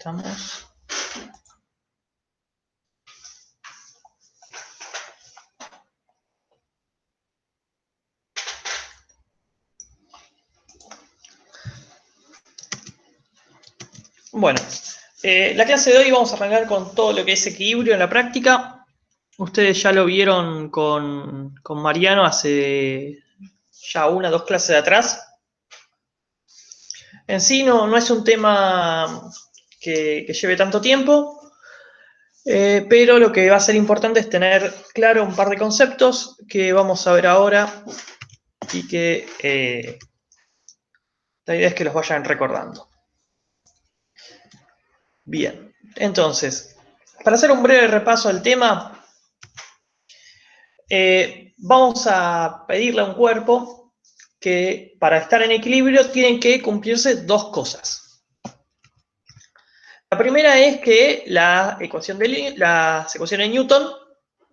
estamos. Bueno, la clase de hoy vamos a arrancar con todo lo que es equilibrio en la práctica. Ustedes ya lo vieron con Mariano hace ya 1 o 2 clases de atrás. En sí no es un tema que lleve tanto tiempo, pero lo que va a ser importante es tener claro un par de conceptos que vamos a ver ahora y que la idea es que los vayan recordando. Bien, entonces, para hacer un breve repaso del tema, vamos a pedirle a un cuerpo que para estar en equilibrio tienen que cumplirse 2 cosas. La primera es que las ecuaciones de Newton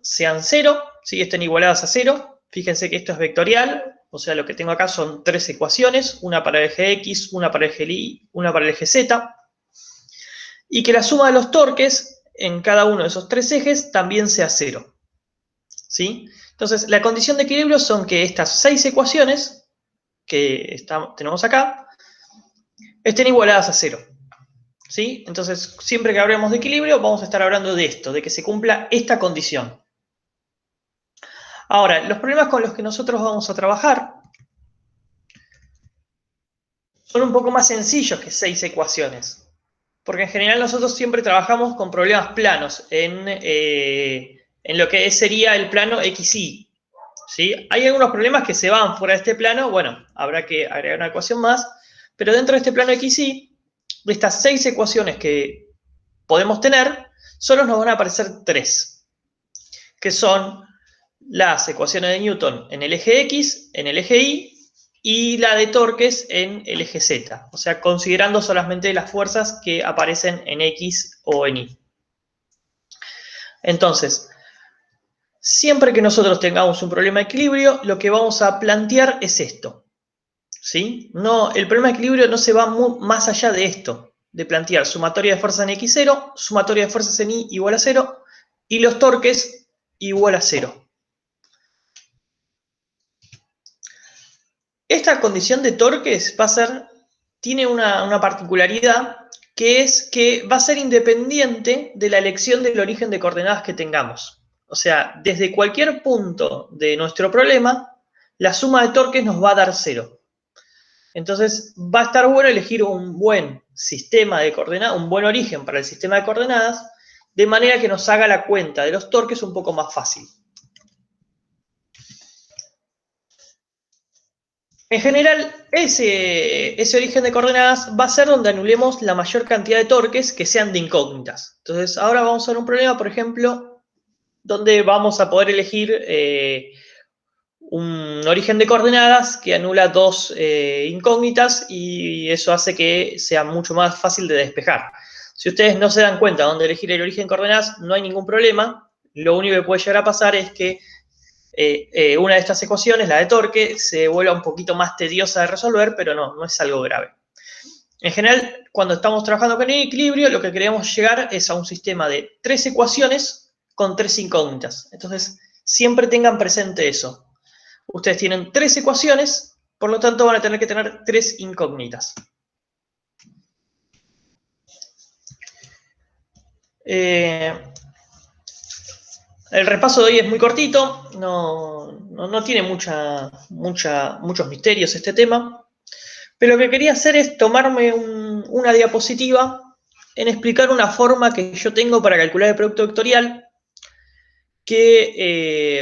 sean 0, ¿sí? Estén igualadas a 0. Fíjense que esto es vectorial, o sea, lo que tengo acá son 3 ecuaciones, una para el eje X, una para el eje Y, una para el eje Z, y que la suma de los torques en cada uno de esos 3 ejes también sea 0. ¿Sí? Entonces, la condición de equilibrio son que estas 6 ecuaciones que tenemos acá estén igualadas a 0. ¿Sí? Entonces, siempre que hablemos de equilibrio, vamos a estar hablando de esto, de que se cumpla esta condición. Ahora, los problemas con los que nosotros vamos a trabajar son un poco más sencillos que 6 ecuaciones. Porque en general nosotros siempre trabajamos con problemas planos en lo que sería el plano XY. ¿Sí? Hay algunos problemas que se van fuera de este plano, bueno, habrá que agregar una ecuación más, pero dentro de este plano XY, de estas 6 ecuaciones que podemos tener, solo nos van a aparecer 3, que son las ecuaciones de Newton en el eje X, en el eje Y la de torques en el eje Z, o sea, considerando solamente las fuerzas que aparecen en X o en Y. Entonces, siempre que nosotros tengamos un problema de equilibrio, lo que vamos a plantear es esto. ¿Sí? No, el problema de equilibrio no se va más allá de esto, de plantear sumatoria de fuerzas en X0, sumatoria de fuerzas en Y igual a 0, y los torques igual a 0. Esta condición de torques tiene una particularidad, que es que va a ser independiente de la elección del origen de coordenadas que tengamos. O sea, desde cualquier punto de nuestro problema, la suma de torques nos va a dar 0. Entonces, va a estar bueno elegir un buen sistema de coordenadas, un buen origen para el sistema de coordenadas, de manera que nos haga la cuenta de los torques un poco más fácil. En general, ese origen de coordenadas va a ser donde anulemos la mayor cantidad de torques que sean de incógnitas. Entonces, ahora vamos a ver un problema, por ejemplo, donde vamos a poder elegir un origen de coordenadas que anula 2 incógnitas, y eso hace que sea mucho más fácil de despejar. Si ustedes no se dan cuenta dónde elegir el origen de coordenadas, no hay ningún problema. Lo único que puede llegar a pasar es que una de estas ecuaciones, la de torque, se vuelva un poquito más tediosa de resolver, pero no es algo grave. En general, cuando estamos trabajando con el equilibrio, lo que queremos llegar es a un sistema de 3 ecuaciones con 3 incógnitas. Entonces, siempre tengan presente eso. Ustedes tienen 3 ecuaciones, por lo tanto van a tener que tener 3 incógnitas. El repaso de hoy es muy cortito, no tiene muchos misterios este tema, pero lo que quería hacer es tomarme una diapositiva en explicar una forma que yo tengo para calcular el producto vectorial, que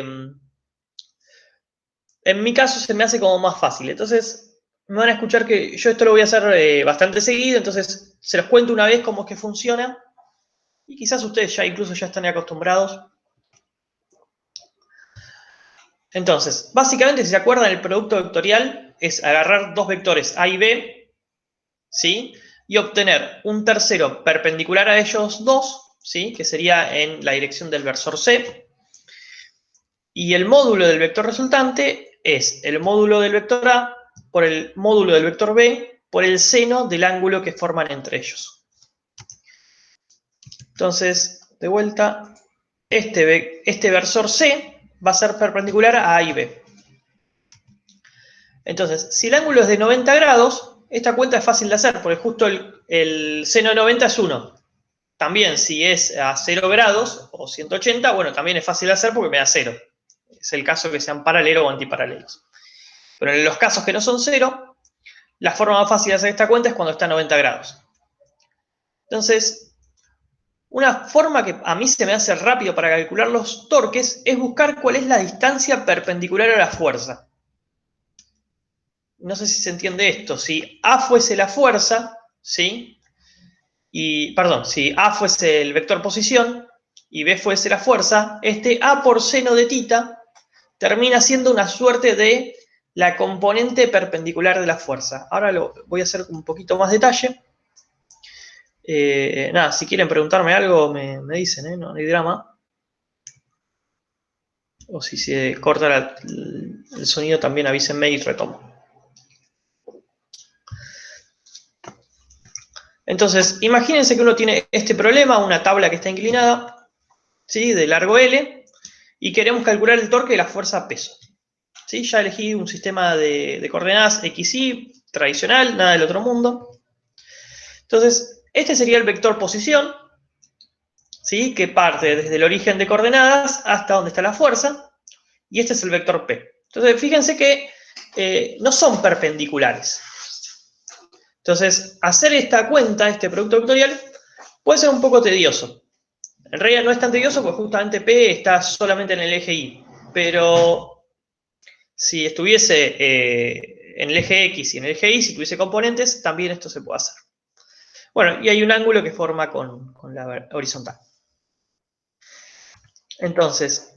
en mi caso se me hace como más fácil. Entonces, me van a escuchar que yo esto lo voy a hacer bastante seguido, entonces se los cuento una vez cómo es que funciona, y quizás ustedes incluso ya están acostumbrados. Entonces, básicamente, si se acuerdan, el producto vectorial es agarrar 2 vectores A y B, ¿sí? Y obtener un tercero perpendicular a ellos 2, ¿sí? Que sería en la dirección del versor C. Y el módulo del vector resultante es el módulo del vector A por el módulo del vector B por el seno del ángulo que forman entre ellos. Entonces, de vuelta, este versor C va a ser perpendicular a A y B. Entonces, si el ángulo es de 90 grados, esta cuenta es fácil de hacer, porque justo el seno de 90 es 1. También, si es a 0 grados o 180, bueno, también es fácil de hacer porque me da 0. Es el caso que sean paralelos o antiparalelos. Pero en los casos que no son 0, la forma más fácil de hacer esta cuenta es cuando está a 90 grados. Entonces, una forma que a mí se me hace rápido para calcular los torques es buscar cuál es la distancia perpendicular a la fuerza. No sé si se entiende esto. Si A fuese la fuerza, ¿sí? Si A fuese el vector posición y B fuese la fuerza, este A por seno de tita termina siendo una suerte de la componente perpendicular de la fuerza. Ahora lo voy a hacer con un poquito más detalle. Nada, si quieren preguntarme algo, me dicen, no hay drama. O si se corta el sonido, también avísenme y retomo. Entonces, imagínense que uno tiene este problema, una tabla que está inclinada, ¿sí? De largo L, y queremos calcular el torque de la fuerza peso. ¿Sí? Ya elegí un sistema de coordenadas XY, tradicional, nada del otro mundo. Entonces, este sería el vector posición, ¿sí? Que parte desde el origen de coordenadas hasta donde está la fuerza, y este es el vector P. Entonces, fíjense que no son perpendiculares. Entonces, hacer esta cuenta, este producto vectorial, puede ser un poco tedioso. En realidad no es tan tedioso porque justamente P está solamente en el eje Y. Pero si estuviese en el eje X y en el eje Y, si tuviese componentes, también esto se puede hacer. Bueno, y hay un ángulo que forma con la horizontal. Entonces,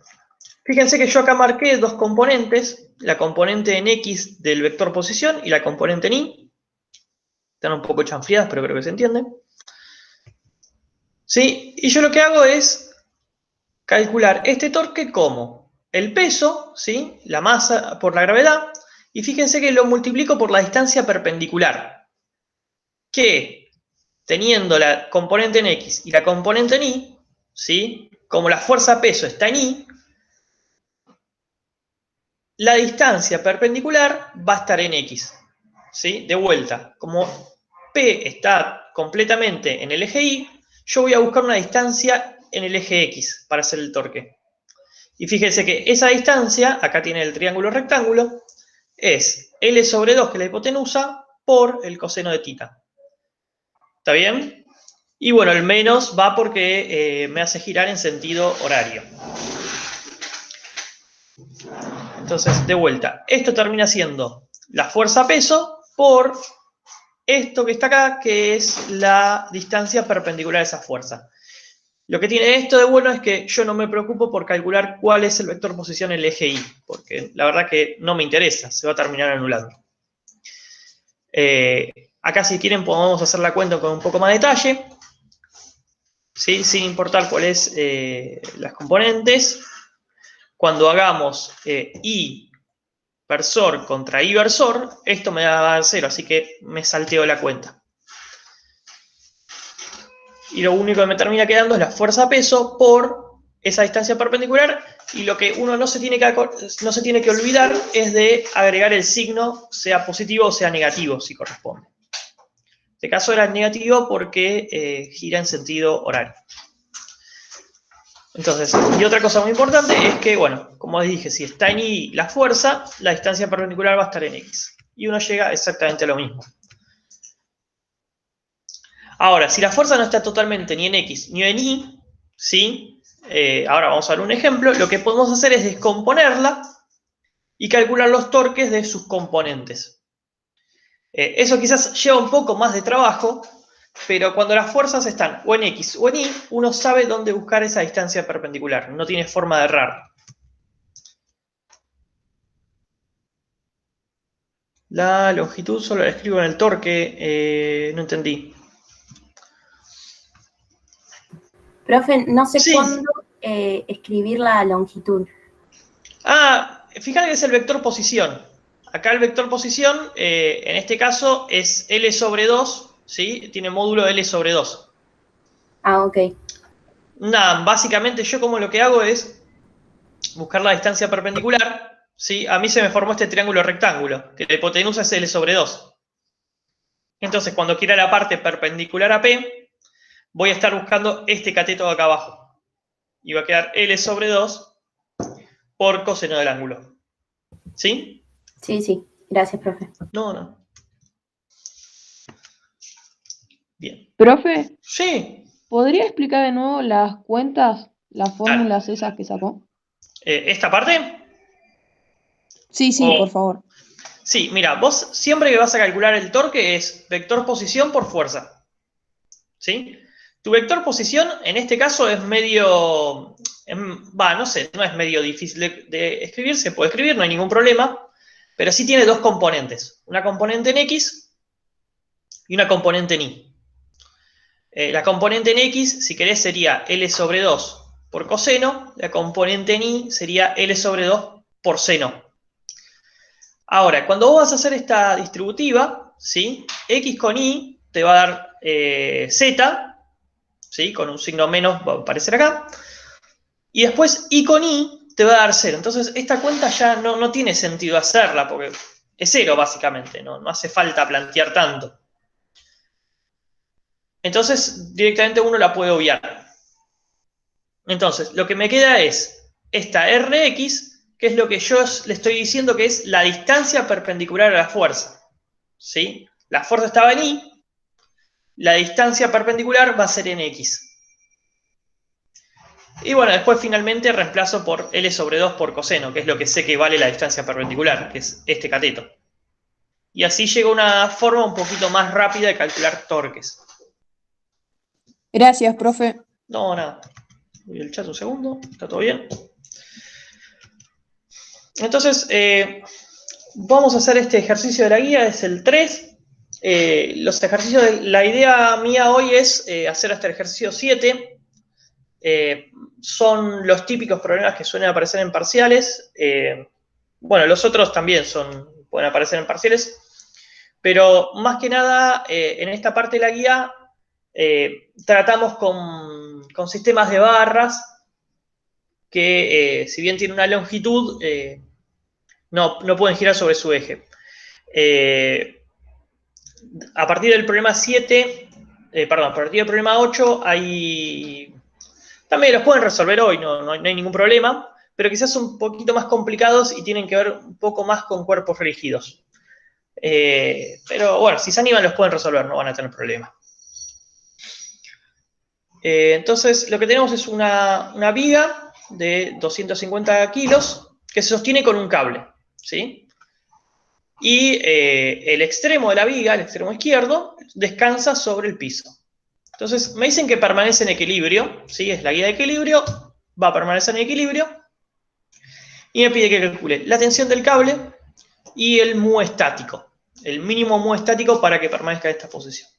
fíjense que yo acá marqué dos componentes, la componente en X del vector posición y la componente en Y. Están un poco chanfleadas, pero creo que se entienden. ¿Sí? Y yo lo que hago es calcular este torque como el peso, ¿sí? La masa por la gravedad, y fíjense que lo multiplico por la distancia perpendicular, que teniendo la componente en X y la componente en Y, ¿sí? Como la fuerza peso está en Y, la distancia perpendicular va a estar en X, ¿sí? De vuelta, como P está completamente en el eje Y, yo voy a buscar una distancia en el eje X para hacer el torque. Y fíjense que esa distancia, acá tiene el triángulo rectángulo, es L sobre 2, que es la hipotenusa, por el coseno de tita. ¿Está bien? Y bueno, el menos va porque me hace girar en sentido horario. Entonces, de vuelta, esto termina siendo la fuerza peso por esto que está acá, que es la distancia perpendicular a esa fuerza. Lo que tiene esto de bueno es que yo no me preocupo por calcular cuál es el vector posición en el eje Y, porque la verdad que no me interesa, se va a terminar anulando. Acá si quieren podemos hacer la cuenta con un poco más de detalle, ¿sí? Sin importar cuáles las componentes. Cuando hagamos Y versor contra Y versor, esto me va a dar 0, así que me salteo la cuenta. Y lo único que me termina quedando es la fuerza peso por esa distancia perpendicular, y lo que uno no se tiene que olvidar es de agregar el signo, sea positivo o sea negativo, si corresponde. En este caso era negativo porque gira en sentido horario. Entonces, y otra cosa muy importante es que, bueno, como les dije, si está en Y la fuerza, la distancia perpendicular va a estar en X. Y uno llega exactamente a lo mismo. Ahora, si la fuerza no está totalmente ni en X ni en Y, ¿sí? Ahora vamos a ver un ejemplo. Lo que podemos hacer es descomponerla y calcular los torques de sus componentes. Eso quizás lleva un poco más de trabajo, pero cuando las fuerzas están o en X o en Y, uno sabe dónde buscar esa distancia perpendicular. No tiene forma de errar. La longitud solo la escribo en el torque. No entendí. Profe, no sé Sí. cuándo escribir la longitud. Fíjate que es el vector posición. Acá el vector posición, en este caso, es L sobre 2, ¿sí? Tiene módulo L sobre 2. Ah, ok. Nada, básicamente yo como lo que hago es buscar la distancia perpendicular, ¿sí? A mí se me formó este triángulo rectángulo, que la hipotenusa es L sobre 2. Entonces, cuando quiera la parte perpendicular a P, voy a estar buscando este cateto de acá abajo. Y va a quedar L sobre 2 por coseno del ángulo. ¿Sí? Sí, sí. Gracias, profe. No. Bien. Profe, Sí. ¿podría explicar de nuevo las cuentas, las fórmulas esas que sacó? ¿Esta parte? Sí, por favor. Sí, mira, vos siempre que vas a calcular el torque es vector posición por fuerza. ¿Sí? Tu vector posición en este caso es medio, no sé, no es medio difícil de escribir, se puede escribir, no hay ningún problema, pero sí tiene dos componentes, una componente en X y una componente en Y. La componente en X, si querés, sería L sobre 2 por coseno, la componente en Y sería L sobre 2 por seno. Ahora, cuando vos vas a hacer esta distributiva, ¿sí? X con Y te va a dar Z, ¿sí? Con un signo menos va a aparecer acá. Y después Y con Y te va a dar 0. Entonces, esta cuenta ya no tiene sentido hacerla, porque es 0 básicamente, no hace falta plantear tanto. Entonces, directamente uno la puede obviar. Entonces, lo que me queda es esta Rx, que es lo que yo le estoy diciendo que es la distancia perpendicular a la fuerza. ¿Sí? La fuerza estaba en Y, la distancia perpendicular va a ser en X. Y bueno, después finalmente reemplazo por L sobre 2 por coseno, que es lo que sé que vale la distancia perpendicular, que es este cateto. Y así llega a una forma un poquito más rápida de calcular torques. Gracias, profe. No, nada. Voy al chat un segundo, está todo bien. Entonces, vamos a hacer este ejercicio de la guía, es el 3. Los ejercicios, la idea mía hoy es hacer hasta el ejercicio 7. Son los típicos problemas que suelen aparecer en parciales. Bueno, los otros también pueden aparecer en parciales. Pero más que nada, en esta parte de la guía, tratamos con sistemas de barras que, si bien tienen una longitud, no pueden girar sobre su eje. A partir del problema 7, a partir del problema 8, también los pueden resolver hoy, no hay ningún problema, pero quizás son un poquito más complicados y tienen que ver un poco más con cuerpos rígidos. Pero bueno, si se animan los pueden resolver, no van a tener problema. Entonces, lo que tenemos es una viga de 250 kilos que se sostiene con un cable, ¿sí? Y el extremo de la viga, el extremo izquierdo, descansa sobre el piso. Entonces, me dicen que permanece en equilibrio, ¿sí? Es la guía de equilibrio, va a permanecer en equilibrio, y me pide que calcule la tensión del cable y el mu estático, el mínimo mu estático para que permanezca en esta posición.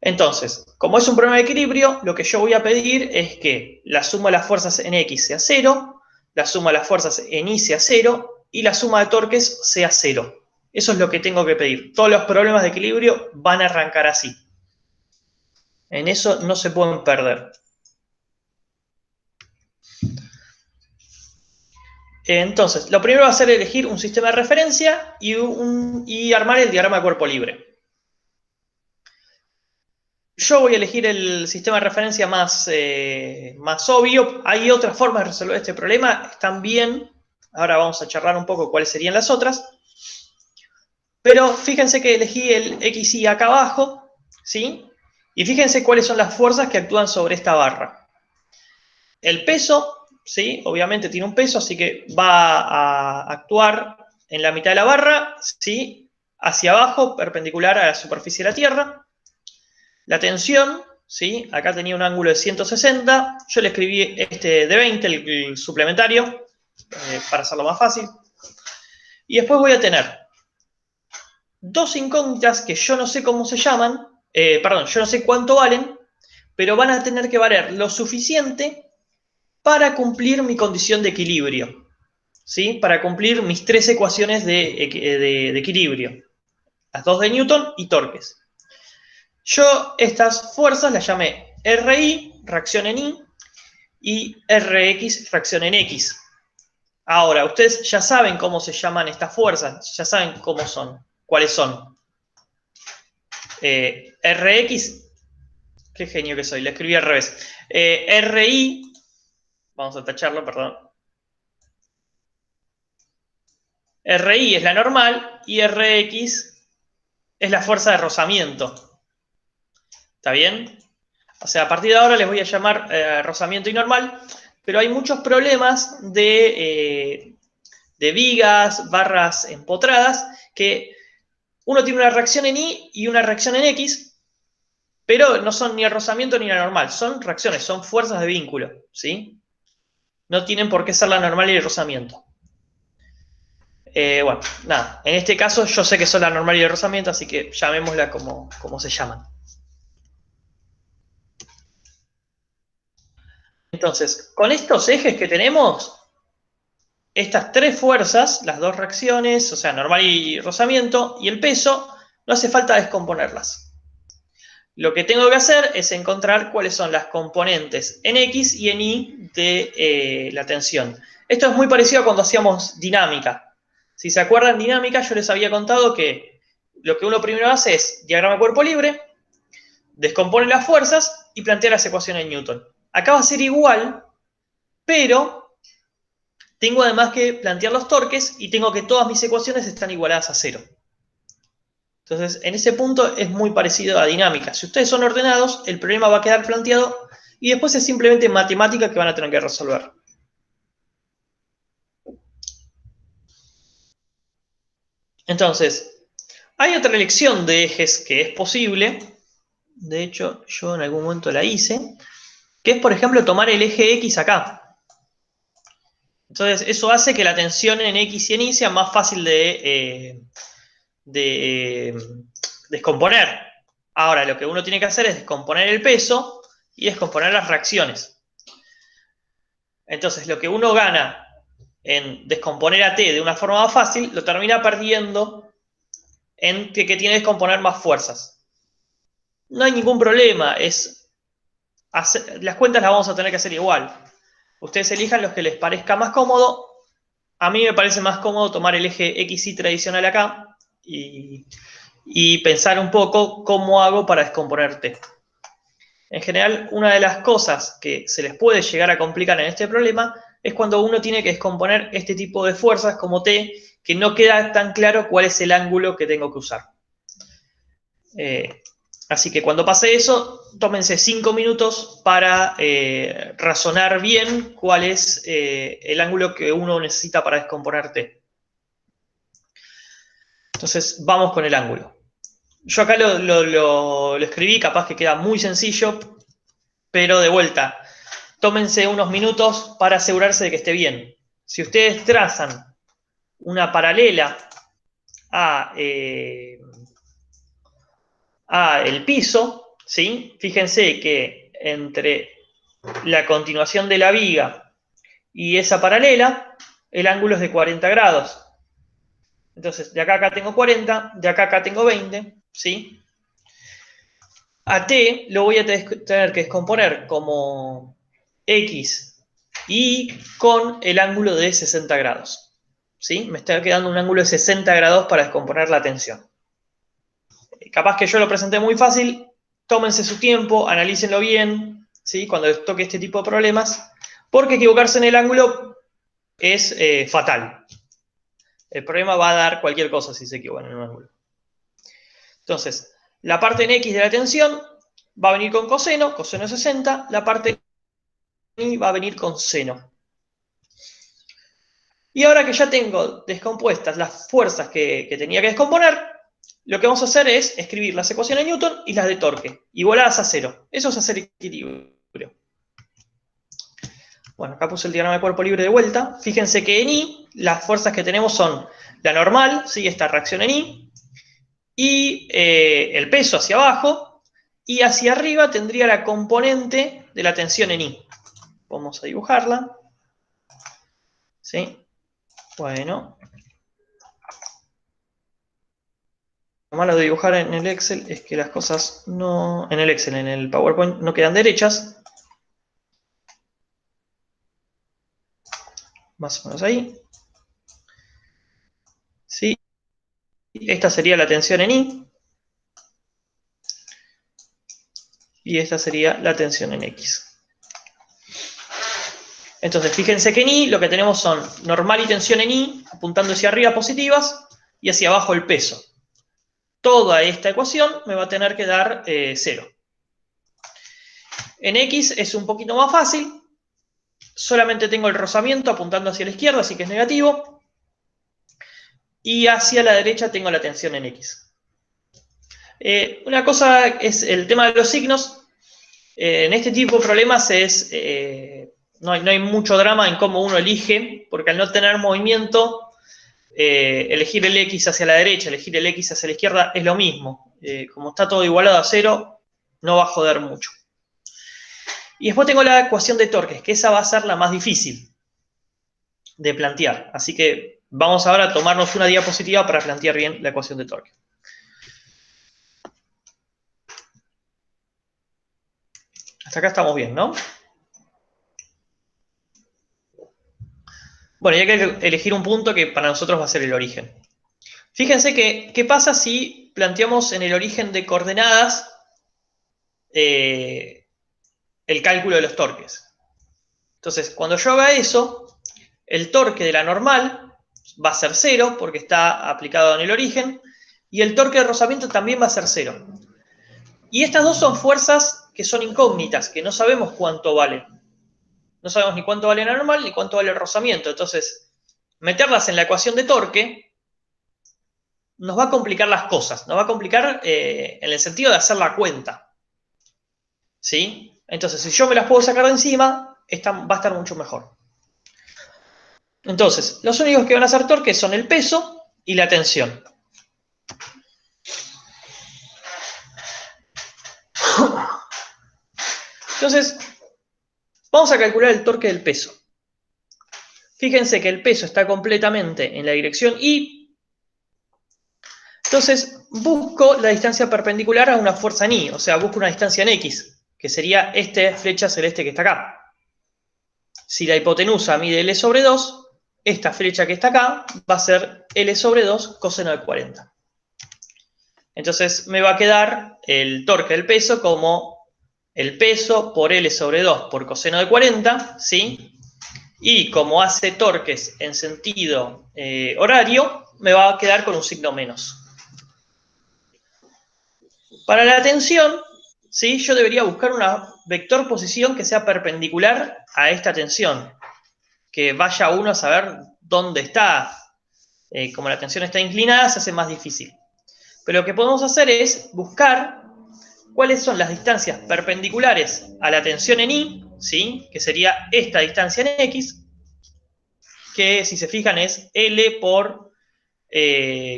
Entonces, como es un problema de equilibrio, lo que yo voy a pedir es que la suma de las fuerzas en X sea 0, la suma de las fuerzas en Y sea 0 y la suma de torques sea 0. Eso es lo que tengo que pedir. Todos los problemas de equilibrio van a arrancar así. En eso no se pueden perder. Entonces, lo primero va a ser elegir un sistema de referencia y armar el diagrama de cuerpo libre. Yo voy a elegir el sistema de referencia más obvio. Hay otras formas de resolver este problema, están bien. Ahora vamos a charlar un poco cuáles serían las otras. Pero fíjense que elegí el XY acá abajo, ¿sí? Y fíjense cuáles son las fuerzas que actúan sobre esta barra. El peso, ¿sí? Obviamente tiene un peso, así que va a actuar en la mitad de la barra, ¿sí? Hacia abajo, perpendicular a la superficie de la Tierra. La tensión, ¿sí? Acá tenía un ángulo de 160. Yo le escribí este de 20, el suplementario, para hacerlo más fácil. Y después voy a tener dos incógnitas que yo no sé cómo se llaman, yo no sé cuánto valen, pero van a tener que valer lo suficiente para cumplir mi condición de equilibrio, ¿sí? Para cumplir mis tres ecuaciones de equilibrio, las dos de Newton y torques. Yo estas fuerzas las llamé RI reacción en Y, y Rx, reacción en X. Ahora, ustedes ya saben cómo se llaman estas fuerzas, ya saben cómo son, cuáles son. Rx, qué genio que soy, le escribí al revés. Ri, vamos a tacharlo, perdón. Ri es la normal y Rx es la fuerza de rozamiento. ¿Está bien? O sea, a partir de ahora les voy a llamar rozamiento y normal, pero hay muchos problemas de vigas, barras empotradas, que uno tiene una reacción en Y y una reacción en X, pero no son ni el rozamiento ni la normal, son reacciones, son fuerzas de vínculo, ¿sí? No tienen por qué ser la normal y el rozamiento. Bueno, nada, en este caso yo sé que son la normal y el rozamiento, así que llamémosla como se llaman. Entonces, con estos ejes que tenemos, estas tres fuerzas, las dos reacciones, o sea, normal y rozamiento, y el peso, no hace falta descomponerlas. Lo que tengo que hacer es encontrar cuáles son las componentes en X y en Y de la tensión. Esto es muy parecido a cuando hacíamos dinámica. Si se acuerdan dinámica, yo les había contado que lo que uno primero hace es diagrama de cuerpo libre, descompone las fuerzas y plantea las ecuaciones de Newton. Acá va a ser igual, pero tengo además que plantear los torques y tengo que todas mis ecuaciones están igualadas a 0. Entonces, en ese punto es muy parecido a dinámica. Si ustedes son ordenados, el problema va a quedar planteado y después es simplemente matemática que van a tener que resolver. Entonces, hay otra elección de ejes que es posible. De hecho, yo en algún momento la hice. Que es, por ejemplo, tomar el eje X acá. Entonces, eso hace que la tensión en X y en Y sea más fácil de descomponer. Ahora, lo que uno tiene que hacer es descomponer el peso y descomponer las reacciones. Entonces, lo que uno gana en descomponer a T de una forma más fácil, lo termina perdiendo en que tiene que descomponer más fuerzas. No hay ningún problema, las cuentas las vamos a tener que hacer igual. Ustedes elijan los que les parezca más cómodo. A mí me parece más cómodo tomar el eje XY tradicional acá y pensar un poco cómo hago para descomponer T. En general, una de las cosas que se les puede llegar a complicar en este problema es cuando uno tiene que descomponer este tipo de fuerzas como T, que no queda tan claro cuál es el ángulo que tengo que usar. Así que cuando pase eso, tómense 5 minutos para razonar bien cuál es el ángulo que uno necesita para descomponer T. Entonces, vamos con el ángulo. Yo acá lo escribí, capaz que queda muy sencillo, pero de vuelta, tómense unos minutos para asegurarse de que esté bien. Si ustedes trazan una paralela a el piso, ¿sí? Fíjense que entre la continuación de la viga y esa paralela, el ángulo es de 40 grados. Entonces, de acá a acá tengo 40, de acá a acá tengo 20, ¿sí? A T lo voy a tener que descomponer como X y con el ángulo de 60 grados, ¿sí? Me está quedando un ángulo de 60 grados para descomponer la tensión. Capaz que yo lo presenté muy fácil, tómense su tiempo, analícenlo bien, ¿sí? Cuando les toque este tipo de problemas, porque equivocarse en el ángulo es fatal. El problema va a dar cualquier cosa si se equivocan en un ángulo. Entonces, la parte en X de la tensión va a venir con coseno, coseno de 60, la parte en Y va a venir con seno. Y ahora que ya tengo descompuestas las fuerzas que tenía que descomponer, lo que vamos a hacer es escribir las ecuaciones de Newton y las de torque, igualadas a 0. Eso es hacer equilibrio. Bueno, acá puse el diagrama de cuerpo libre de vuelta. Fíjense que en Y, las fuerzas que tenemos son la normal, ¿sí? Esta reacción en Y, y el peso hacia abajo, y hacia arriba tendría la componente de la tensión en Y. Vamos a dibujarla. ¿Sí? Bueno. Lo malo de dibujar en el Excel es que las cosas no... En el Excel, en el PowerPoint, no quedan derechas. más o menos ahí. ¿Sí? Esta sería la tensión en I. Y esta sería la tensión en X. Entonces, fíjense que en I lo que tenemos son normal y tensión en I, apuntando hacia arriba positivas, y hacia abajo el peso. Toda esta ecuación me va a tener que dar 0. En X es un poquito más fácil. Solamente tengo el rozamiento apuntando hacia la izquierda, así que es negativo. Y hacia la derecha tengo la tensión en X. Una cosa es el tema de los signos. En este tipo de problemas no hay mucho drama en cómo uno elige, porque al no tener movimiento, elegir el X hacia la derecha, elegir el X hacia la izquierda es lo mismo. Como está todo igualado a 0, no va a joder mucho. Y después tengo la ecuación de torques, que esa va a ser la más difícil de plantear. Así que vamos ahora a tomarnos una diapositiva para plantear bien la ecuación de torque. Hasta acá estamos bien, ¿no? Bueno, ya hay que elegir un punto que para nosotros va a ser el origen. Fíjense que, ¿qué pasa si planteamos en el origen de coordenadas el cálculo de los torques? Entonces, cuando yo haga eso, el torque de la normal va a ser 0 porque está aplicado en el origen, y el torque de rozamiento también va a ser 0. Y estas dos son fuerzas que son incógnitas, que no sabemos cuánto valen. No sabemos ni cuánto vale la normal ni cuánto vale el rozamiento. Entonces, meterlas en la ecuación de torque nos va a complicar las cosas. Nos va a complicar en el sentido de hacer la cuenta. ¿Sí? Entonces, si yo me las puedo sacar de encima, va a estar mucho mejor. Entonces, los únicos que van a hacer torque son el peso y la tensión. Entonces, vamos a calcular el torque del peso. Fíjense que el peso está completamente en la dirección Y. Entonces, busco la distancia perpendicular a una fuerza en Y, o sea, busco una distancia en X, que sería esta flecha celeste que está acá. Si la hipotenusa mide L sobre 2, esta flecha que está acá va a ser L sobre 2 coseno de 40. Entonces, me va a quedar el torque del peso como el peso por L sobre 2 por coseno de 40, ¿sí? Y como hace torques en sentido horario, me va a quedar con un signo menos. Para la tensión, ¿sí? Yo debería buscar una vector posición que sea perpendicular a esta tensión. Que vaya uno a saber dónde está. Como la tensión está inclinada, se hace más difícil. Pero lo que podemos hacer es buscar cuáles son las distancias perpendiculares a la tensión en Y, ¿sí? Que sería esta distancia en X, que si se fijan es L por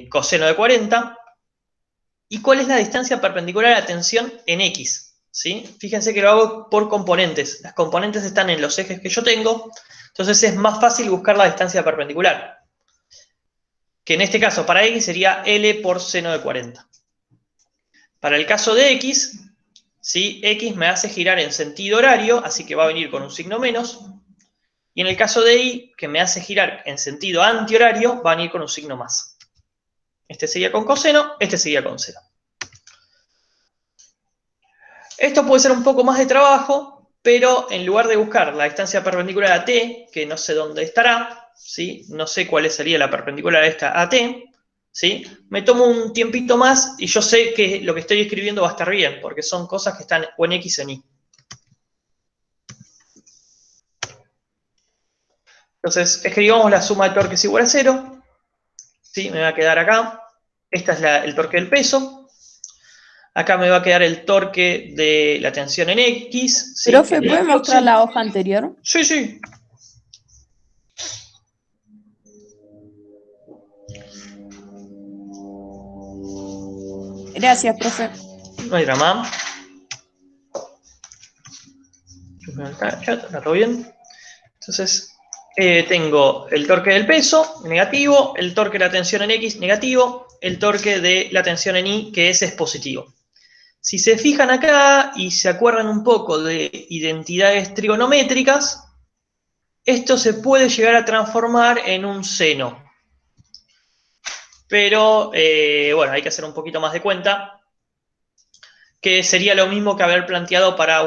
coseno de 40. ¿Y cuál es la distancia perpendicular a la tensión en X? ¿Sí? Fíjense que lo hago por componentes. Las componentes están en los ejes que yo tengo, entonces es más fácil buscar la distancia perpendicular. Que en este caso para X sería L por seno de 40. Para el caso de X, ¿sí? X me hace girar en sentido horario, así que va a venir con un signo menos. Y en el caso de Y, que me hace girar en sentido antihorario, va a venir con un signo más. Este sería con coseno, este sería con seno. Esto puede ser un poco más de trabajo, pero en lugar de buscar la distancia perpendicular a T, que no sé dónde estará, ¿sí? No sé cuál sería la perpendicular a esta a T, ¿sí? Me tomo un tiempito más y yo sé que lo que estoy escribiendo va a estar bien, porque son cosas que están o en X o en Y. Entonces, escribamos la suma de torques igual a 0. ¿Sí? Me va a quedar acá. Esta es el torque del peso. Acá me va a quedar el torque de la tensión en X. ¿Sí? Profe, ¿puede mostrar la hoja anterior? Sí, sí. Gracias, profe. No hay drama. ¿Está todo bien? Entonces, tengo el torque del peso, negativo, el torque de la tensión en X, negativo, el torque de la tensión en Y, que ese es positivo. Si se fijan acá y se acuerdan un poco de identidades trigonométricas, esto se puede llegar a transformar en un seno. Pero, bueno, hay que hacer un poquito más de cuenta, que sería lo mismo que haber planteado para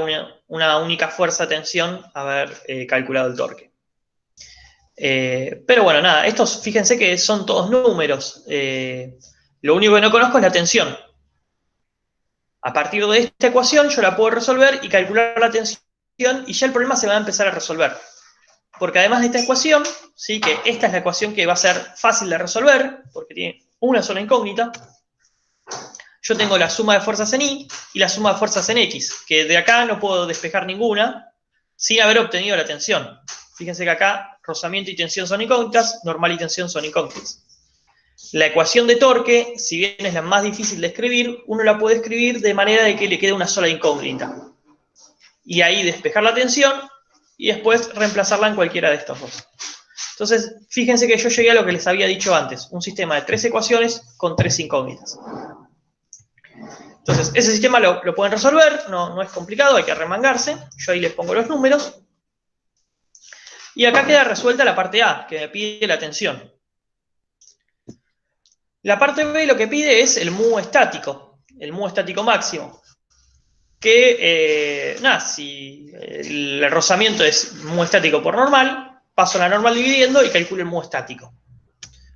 una única fuerza-tensión, haber calculado el torque. Pero bueno, nada, estos fíjense que son todos números. Lo único que no conozco es la tensión. A partir de esta ecuación yo la puedo resolver y calcular la tensión y ya el problema se va a empezar a resolver. Porque además de esta ecuación, ¿sí? Que esta es la ecuación que va a ser fácil de resolver, porque tiene una sola incógnita, yo tengo la suma de fuerzas en Y y la suma de fuerzas en X, que de acá no puedo despejar ninguna sin haber obtenido la tensión. Fíjense que acá rozamiento y tensión son incógnitas, normal y tensión son incógnitas. La ecuación de torque, si bien es la más difícil de escribir, uno la puede escribir de manera de que le quede una sola incógnita. Y ahí despejar la tensión y después reemplazarla en cualquiera de estos dos. Entonces, fíjense que yo llegué a lo que les había dicho antes, un sistema de 3 ecuaciones con 3 incógnitas. Entonces, ese sistema lo pueden resolver, no es complicado, hay que remangarse. Yo ahí les pongo los números. Y acá queda resuelta la parte A, que me pide la tensión. La parte B lo que pide es el mu estático máximo. Que, nada, si el rozamiento es mu estático por normal, paso la normal dividiendo y calculo el mu estático.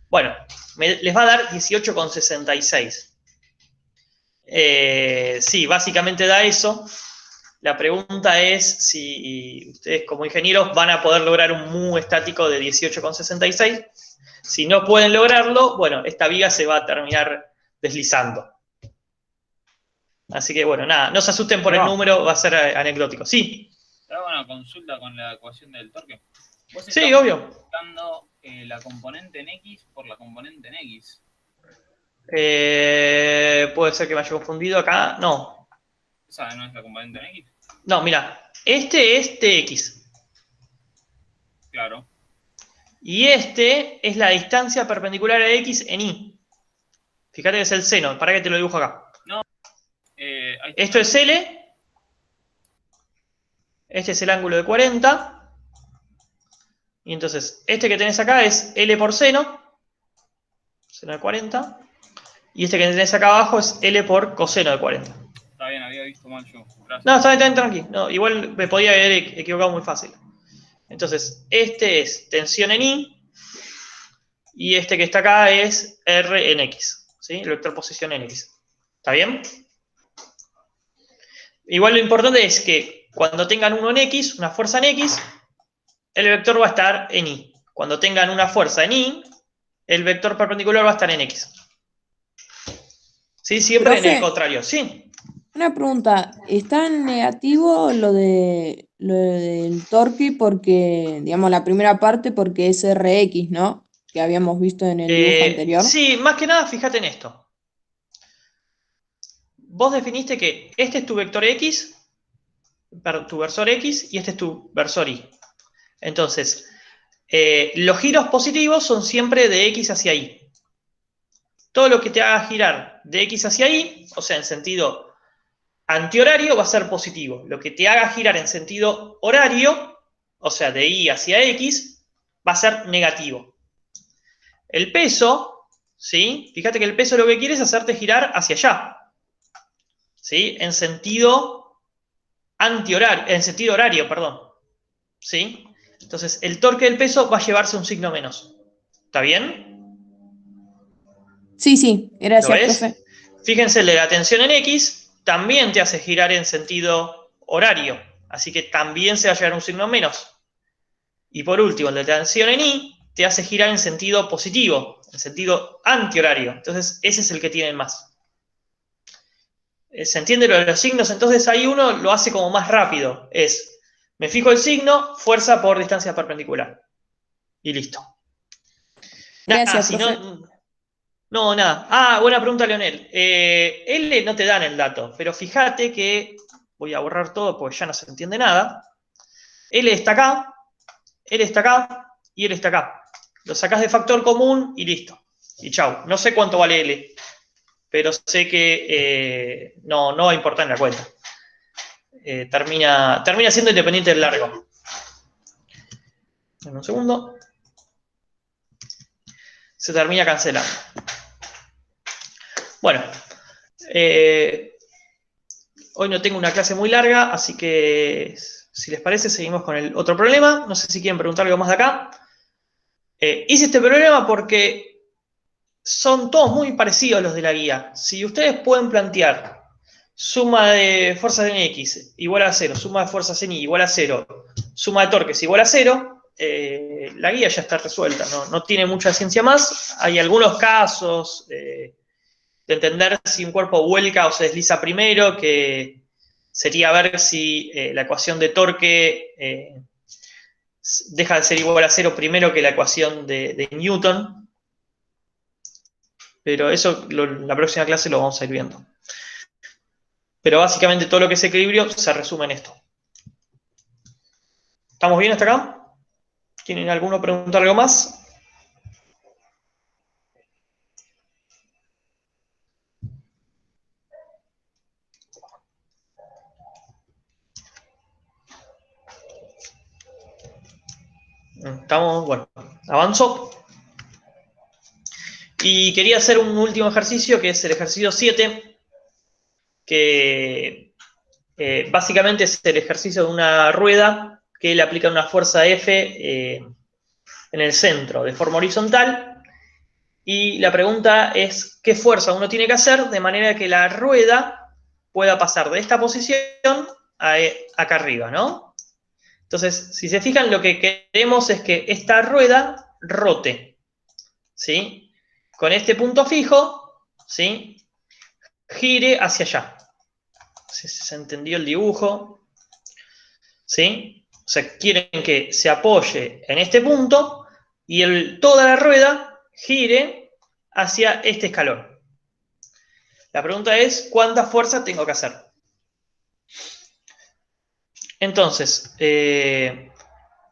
Bueno, les va a dar 18,66. Sí, básicamente da eso. La pregunta es si ustedes como ingenieros van a poder lograr un mu estático de 18,66. Si no pueden lograrlo, bueno, esta viga se va a terminar deslizando. Así que bueno, nada, no se asusten por el número, va a ser anecdótico. Sí. ¿Te hago una consulta con la ecuación del torque? ¿Vos Sí, obvio. Buscando la componente en X por la componente en X? Puede ser que me haya confundido acá. No. ¿Esa no es la componente en X? No, mira, este es TX. Claro. Y este es la distancia perpendicular a X en Y. Fíjate que es el seno. Para que te lo dibujo acá. No. Esto es L. Este es el ángulo de 40. Y entonces, este que tenés acá es L por seno. Seno de 40. Y este que tenés acá abajo es L por coseno de 40. Está bien, había visto mal yo. Gracias. No, está bien, tranqui. No, igual me podía haber equivocado muy fácil. Entonces, este es tensión en Y. Y este que está acá es R en X. ¿Sí? El vector posición en X. ¿Está bien? Igual lo importante es que cuando tengan uno en X, una fuerza en X, el vector va a estar en Y. Cuando tengan una fuerza en Y, el vector perpendicular va a estar en X. ¿Sí? Siempre Profe, en el contrario. Sí. una pregunta, ¿está en negativo lo del torque porque, digamos, la primera parte porque es RX, ¿no? Que habíamos visto en el dibujo anterior. Sí, más que nada, fíjate en esto. Vos definiste que este es tu vector X, tu versor X, y este es tu versor Y. Entonces, los giros positivos son siempre de X hacia Y. Todo lo que te haga girar de X hacia Y, o sea, en sentido antihorario, va a ser positivo. Lo que te haga girar en sentido horario, o sea, de Y hacia X, va a ser negativo. El peso, ¿sí? Fíjate que el peso lo que quiere es hacerte girar hacia allá. ¿Sí? En sentido antihorario, en sentido horario, perdón. ¿Sí? Entonces, el torque del peso va a llevarse un signo menos. ¿Está bien? Sí, ¿Lo gracias, ves? profe. Fíjense, el de la tensión en X también te hace girar en sentido horario. Así que también se va a llevar un signo menos. Y por último, el de tensión en Y te hace girar en sentido positivo, en sentido antihorario. Entonces, ese es el que tiene más. ¿Se entiende lo de los signos? Entonces ahí uno lo hace como más rápido. Me fijo el signo, fuerza por distancia perpendicular. Y listo. Gracias, Si profe. no, nada. Buena pregunta, Leonel. L no te dan el dato, pero fíjate que, voy a borrar todo porque ya no se entiende nada. L está acá, L está acá y L está acá. Lo sacás de factor común y listo. Y chau. No sé cuánto vale L, pero sé que no va a importar en la cuenta. Termina siendo independiente del largo. En un segundo. Se termina cancelando. Bueno, hoy no tengo una clase muy larga, así que si les parece seguimos con el otro problema. No sé si quieren preguntar algo más de acá. Hice este problema porque son todos muy parecidos a los de la guía. Si ustedes pueden plantear suma de fuerzas en X igual a 0, suma de fuerzas en Y igual a 0, suma de torques igual a 0, la guía ya está resuelta, no tiene mucha ciencia más. Hay algunos casos de entender si un cuerpo vuelca o se desliza primero, que sería ver si la ecuación de torque deja de ser igual a 0 primero que la ecuación de Newton. Pero eso en la próxima clase lo vamos a ir viendo. Pero básicamente todo lo que es equilibrio se resume en esto. ¿Estamos bien hasta acá? ¿Tienen alguno preguntar algo más? Estamos, bueno, avanzo. Y quería hacer un último ejercicio, que es el ejercicio 7, que básicamente es el ejercicio de una rueda que le aplica una fuerza F en el centro, de forma horizontal. Y la pregunta es, ¿qué fuerza uno tiene que hacer de manera que la rueda pueda pasar de esta posición a acá arriba, ¿no? Entonces, si se fijan, lo que queremos es que esta rueda rote, ¿sí? Con este punto fijo, ¿sí? Gire hacia allá. No sé si se entendió el dibujo, ¿sí? O sea, quieren que se apoye en este punto y toda la rueda gire hacia este escalón. La pregunta es, ¿cuánta fuerza tengo que hacer? Entonces,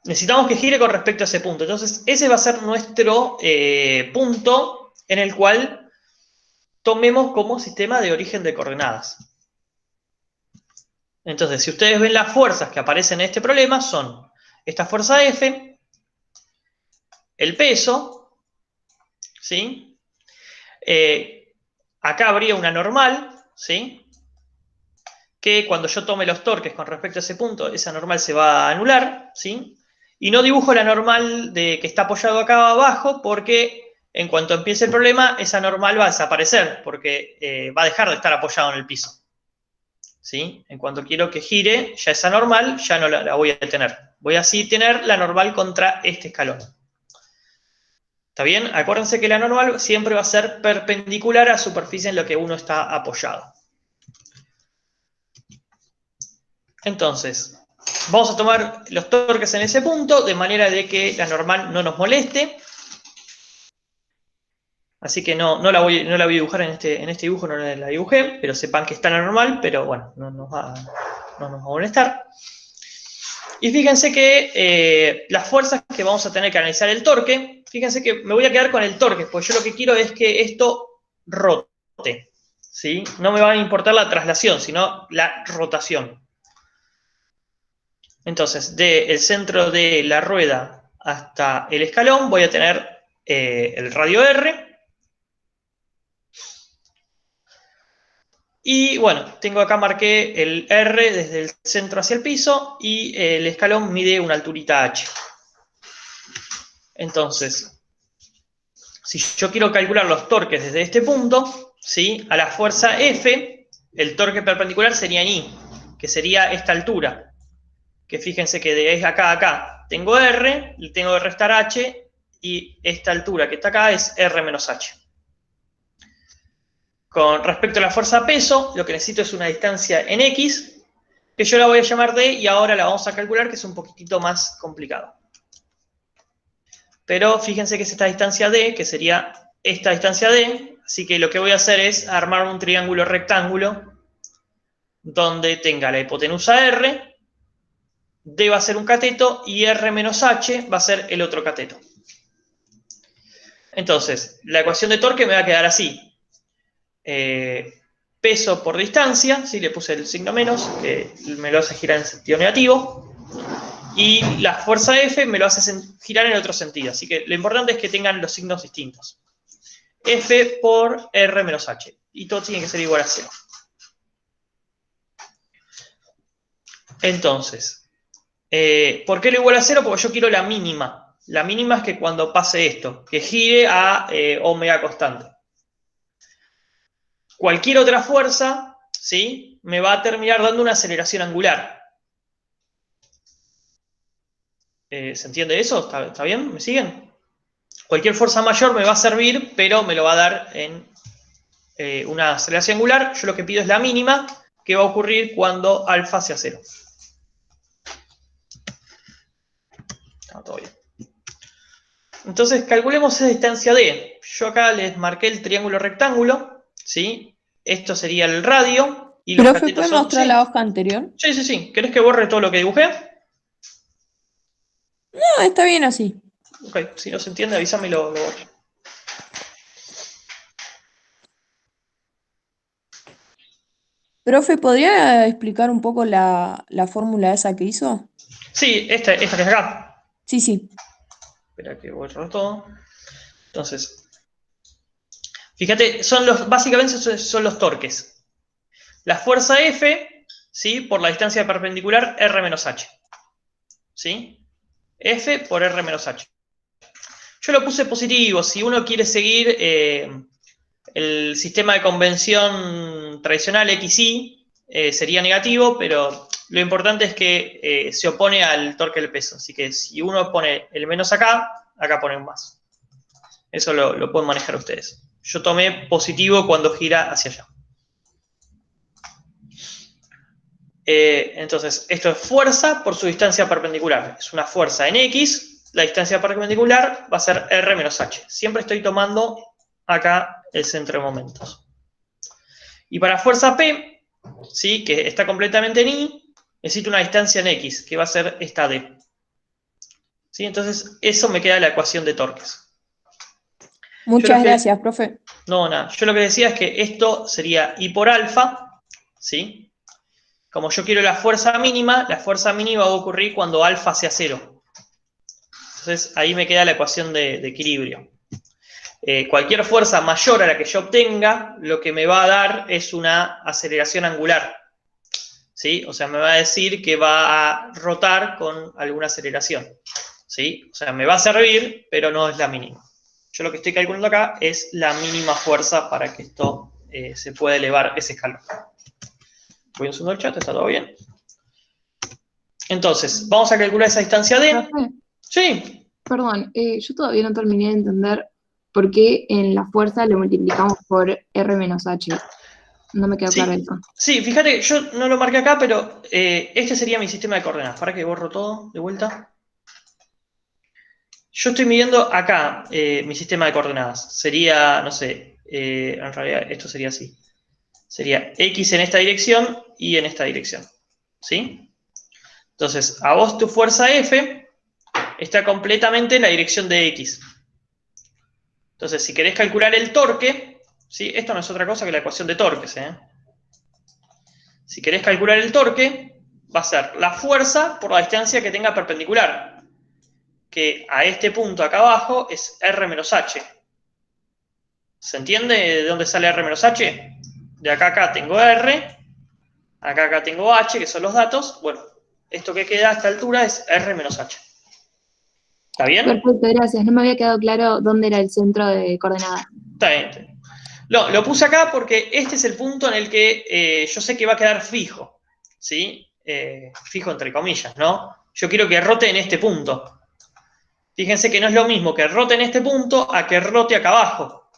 necesitamos que gire con respecto a ese punto. Entonces, ese va a ser nuestro punto en el cual tomemos como sistema de origen de coordenadas. Entonces, si ustedes ven las fuerzas que aparecen en este problema, son esta fuerza F, el peso, ¿sí? Acá habría una normal, ¿sí? Que cuando yo tome los torques con respecto a ese punto, esa normal se va a anular, ¿sí? Y no dibujo la normal que está apoyado acá abajo porque en cuanto empiece el problema, esa normal va a desaparecer porque va a dejar de estar apoyado en el piso, ¿sí? En cuanto quiero que gire, ya esa normal ya no la voy a tener. Voy así a tener la normal contra este escalón. ¿Está bien? Acuérdense que la normal siempre va a ser perpendicular a la superficie en la que uno está apoyado. Entonces, vamos a tomar los torques en ese punto, de manera de que la normal no nos moleste. Así que no la voy a dibujar en este dibujo, no la dibujé, pero sepan que está la normal, pero bueno, no nos va a molestar. Y fíjense que las fuerzas que vamos a tener que analizar el torque, fíjense que me voy a quedar con el torque, porque yo lo que quiero es que esto rote, ¿sí? No me va a importar la traslación, sino la rotación. Entonces, del centro de la rueda hasta el escalón voy a tener el radio R. Y bueno, tengo acá marqué el R desde el centro hacia el piso y el escalón mide una alturita H. Entonces, si yo quiero calcular los torques desde este punto, ¿sí? A la fuerza F, el torque perpendicular sería en I, que sería esta altura. Que fíjense que de acá a acá tengo R, y tengo que restar H, y esta altura que está acá es R menos H. Con respecto a la fuerza peso, lo que necesito es una distancia en X, que yo la voy a llamar D, y ahora la vamos a calcular, que es un poquitito más complicado. Pero fíjense que es esta distancia D, que sería esta distancia D, así que lo que voy a hacer es armar un triángulo rectángulo, donde tenga la hipotenusa R, D va a ser un cateto y R menos H va a ser el otro cateto. Entonces, la ecuación de torque me va a quedar así. Peso por distancia, ¿sí? Le puse el signo menos, que me lo hace girar en sentido negativo. Y la fuerza F me lo hace girar en otro sentido. Así que lo importante es que tengan los signos distintos. F por R menos H. Y todo tiene que ser igual a 0. Entonces, ¿por qué lo igual a 0? Porque yo quiero la mínima. La mínima es que cuando pase esto, que gire a omega constante. Cualquier otra fuerza, ¿sí?, me va a terminar dando una aceleración angular. ¿Se entiende eso? ¿Está bien? ¿Me siguen? Cualquier fuerza mayor me va a servir, pero me lo va a dar en una aceleración angular. Yo lo que pido es la mínima, que va a ocurrir cuando alfa sea 0. Está todo bien. Entonces, calculemos esa distancia D. Yo acá les marqué el triángulo rectángulo, ¿sí? Esto sería el radio. Y los Profe, catetos ¿puede son... mostrar la hoja anterior? Sí. ¿Querés que borre todo lo que dibujé? No, está bien así. Ok, si no se entiende, avísame y lo borro. Profe, ¿podría explicar un poco la fórmula esa que hizo? Sí, esta que es acá. Sí. Espera que borro todo. Entonces, fíjate, básicamente son los torques. La fuerza F, ¿sí?, por la distancia perpendicular R menos H. ¿Sí? F por R menos H. Yo lo puse positivo. Si uno quiere seguir el sistema de convención tradicional XY, sería negativo, pero lo importante es que se opone al torque del peso. Así que si uno pone el menos acá pone un más. Eso lo pueden manejar ustedes. Yo tomé positivo cuando gira hacia allá. Entonces, esto es fuerza por su distancia perpendicular. Es una fuerza en X, la distancia perpendicular va a ser R menos H. Siempre estoy tomando acá el centro de momentos. Y para fuerza P, ¿sí?, que está completamente en Y, necesito una distancia en X, que va a ser esta D. ¿Sí? Entonces, eso me queda la ecuación de torques. Muchas gracias, profe. No, nada. Yo lo que decía es que esto sería I por alfa, ¿sí? Como yo quiero la fuerza mínima va a ocurrir cuando alfa sea 0. Entonces, ahí me queda la ecuación de equilibrio. Cualquier fuerza mayor a la que yo obtenga, lo que me va a dar es una aceleración angular. ¿Sí? O sea, me va a decir que va a rotar con alguna aceleración. ¿Sí? O sea, me va a servir, pero no es la mínima. Yo lo que estoy calculando acá es la mínima fuerza para que esto se pueda elevar ese escalón. Voy a subir el chat, está todo bien. Entonces, vamos a calcular esa distancia D. Profe, Sí. perdón, yo todavía no terminé de entender por qué en la fuerza lo multiplicamos por R menos H. No me quedó claro eso. Sí, fíjate, yo no lo marqué acá, pero este sería mi sistema de coordenadas. Para que borro todo de vuelta. Yo estoy midiendo acá mi sistema de coordenadas. Sería, no sé, en realidad esto sería así. Sería X en esta dirección y en esta dirección. ¿Sí? Entonces, a vos tu fuerza F está completamente en la dirección de X. Entonces, si querés calcular el torque, ¿sí?, esto no es otra cosa que la ecuación de torques. Si querés calcular el torque, va a ser la fuerza por la distancia que tenga perpendicular, que a este punto acá abajo es R menos H. ¿Se entiende de dónde sale R menos H? De acá a acá tengo R, acá tengo H, que son los datos. Bueno, esto que queda a esta altura es R menos H. ¿Está bien? Perfecto, gracias. No me había quedado claro dónde era el centro de coordenadas. Está bien. Lo puse acá porque este es el punto en el que yo sé que va a quedar fijo. ¿Sí? Fijo entre comillas, ¿no? Yo quiero que rote en este punto. Fíjense que no es lo mismo que rote en este punto a que rote acá abajo.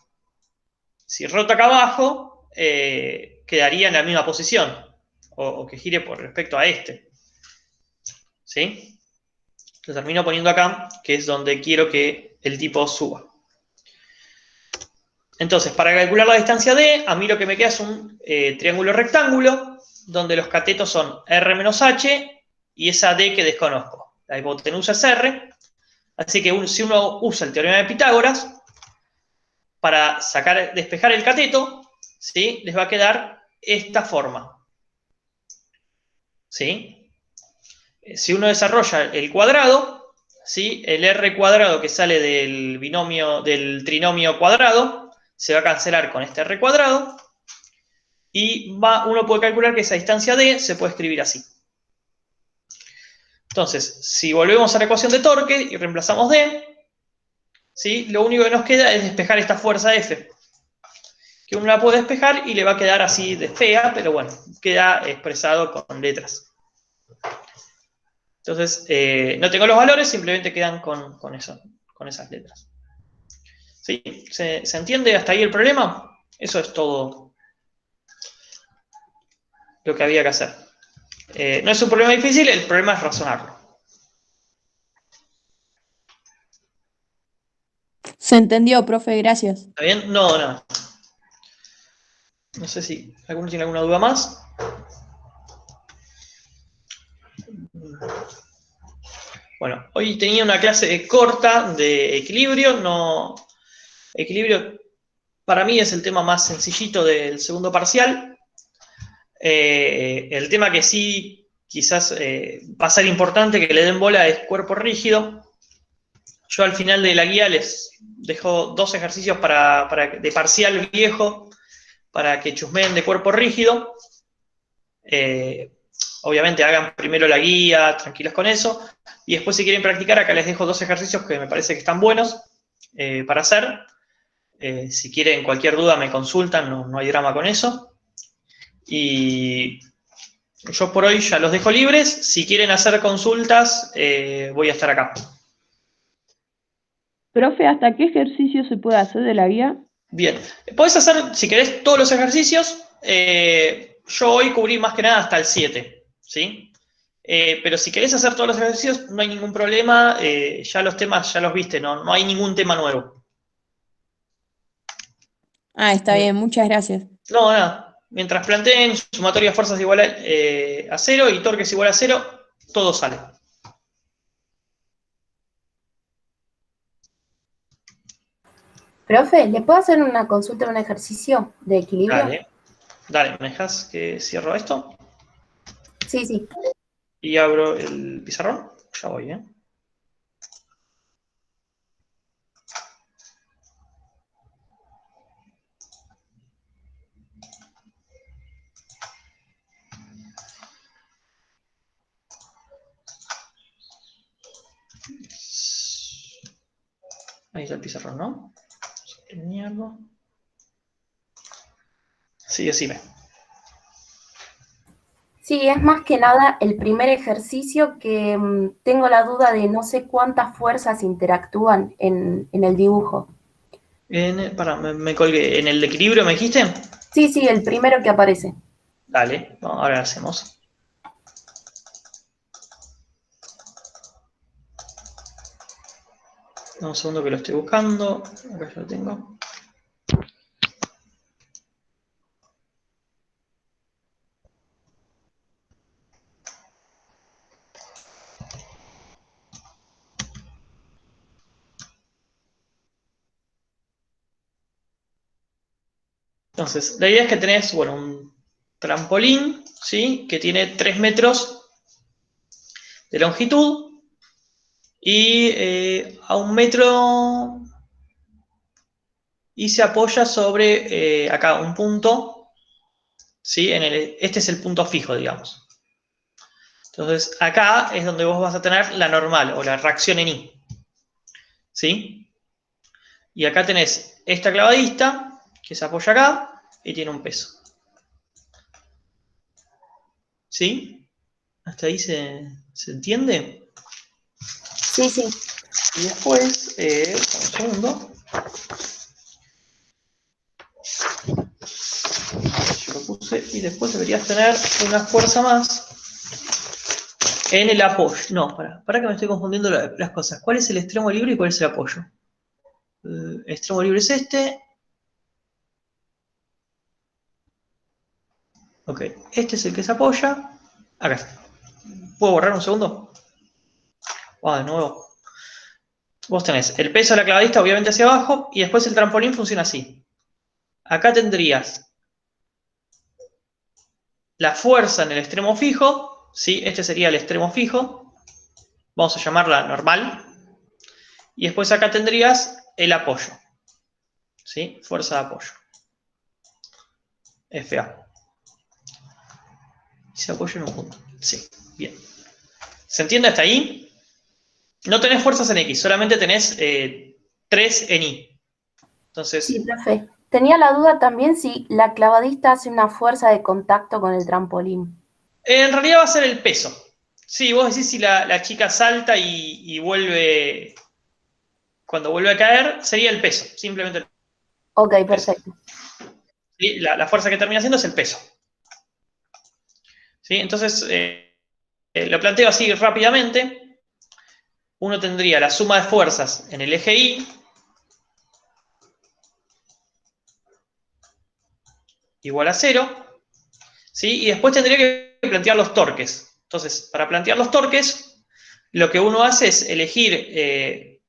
Si rota acá abajo, quedaría en la misma posición. O que gire por respecto a este. ¿Sí? Lo termino poniendo acá, que es donde quiero que el tipo suba. Entonces, para calcular la distancia D, a mí lo que me queda es un triángulo rectángulo, donde los catetos son R menos H y esa D que desconozco. La hipotenusa es R. Así que si uno usa el teorema de Pitágoras, para despejar el cateto, ¿sí?, les va a quedar esta forma. ¿Sí? Si uno desarrolla el cuadrado, ¿sí? El r cuadrado que sale del binomio, del trinomio cuadrado, se va a cancelar con este r cuadrado, y uno puede calcular que esa distancia d se puede escribir así. Entonces, si volvemos a la ecuación de torque y reemplazamos d, ¿sí? Lo único que nos queda es despejar esta fuerza F, que uno la puede despejar y le va a quedar así de fea, pero bueno, queda expresado con letras. Entonces, no tengo los valores, simplemente quedan con esas letras. ¿Sí? ¿Se entiende hasta ahí el problema? Eso es todo lo que había que hacer. No es un problema difícil, el problema es razonarlo. Se entendió, profe, gracias. ¿Está bien? No, no. No sé si alguno tiene alguna duda más. Bueno, hoy tenía una clase corta de equilibrio. Equilibrio para mí es el tema más sencillito del segundo parcial. El tema que sí quizás va a ser importante que le den bola es cuerpo rígido. Yo al final de la guía les dejo 2 ejercicios de parcial viejo para que chusmeen de cuerpo rígido. Obviamente hagan primero la guía, tranquilos con eso, y después si quieren practicar, acá les dejo 2 ejercicios que me parece que están buenos para hacer. Si quieren cualquier duda me consultan, no hay drama con eso. Y yo por hoy ya los dejo libres. Si quieren hacer consultas, voy a estar acá. Profe, ¿hasta qué ejercicio se puede hacer de la guía? Bien, podés hacer, si querés, todos los ejercicios. Yo hoy cubrí más que nada hasta el 7, ¿sí? Pero si querés hacer todos los ejercicios, no hay ningún problema. Ya los temas ya los viste, no hay ningún tema nuevo. Ah, está bien, muchas gracias. No, nada. Mientras planteen sumatoria de fuerzas igual a 0 y torques igual a 0, todo sale. Profe, ¿le puedo hacer una consulta en un ejercicio de equilibrio? Dale, ¿me dejas que cierro esto? Sí, sí. Y abro el pizarrón. Ya voy, ¿eh? Ahí está el pizarrón, ¿no? Vamos a alinearlo. Sí, decime. Sí, es más que nada el primer ejercicio que tengo la duda de no sé cuántas fuerzas interactúan en el dibujo. Me colgué. ¿En el de equilibrio me dijiste? Sí, sí, el primero que aparece. Dale, ahora lo hacemos. Un segundo que lo estoy buscando. Acá ya lo tengo. Entonces, la idea es que tenés, bueno, un trampolín, ¿sí? Que tiene 3 metros de longitud y a 1 metro y se apoya sobre acá un punto, ¿sí? Este es el punto fijo, digamos. Entonces, acá es donde vos vas a tener la normal o la reacción en I, ¿sí? Y acá tenés esta clavadista que se apoya acá y tiene un peso. ¿Sí? ¿Hasta ahí se entiende? Sí, sí. Y después, un segundo. Yo lo puse y después deberías tener una fuerza más en el apoyo. No, para que me estoy confundiendo las cosas. ¿Cuál es el extremo libre y cuál es el apoyo? El extremo libre es este. Ok, este es el que se apoya. Acá está. ¿Puedo borrar un segundo? De nuevo. Vos tenés el peso de la clavadista obviamente hacia abajo y después el trampolín funciona así. Acá tendrías la fuerza en el extremo fijo ¿sí? Este sería el extremo fijo. Vamos a llamarla normal. Y después acá tendrías el apoyo, ¿sí? Fuerza de apoyo. FA. Se apoya en un punto. Sí, bien. ¿Se entiende hasta ahí? No tenés fuerzas en X, solamente tenés 3 en Y. Entonces, Sí, profe. Tenía la duda también si la clavadista hace una fuerza de contacto con el trampolín. en realidad va a ser el peso. Sí, vos decís si la chica salta y vuelve, cuando vuelve a caer, sería el peso, simplemente el Ok, peso. perfecto. ¿Sí? La fuerza que termina haciendo es el peso. ¿Sí? Entonces, lo planteo así rápidamente. Uno tendría la suma de fuerzas en el eje Y igual a 0. ¿Sí? Y después tendría que plantear los torques. Entonces, para plantear los torques, lo que uno hace es elegir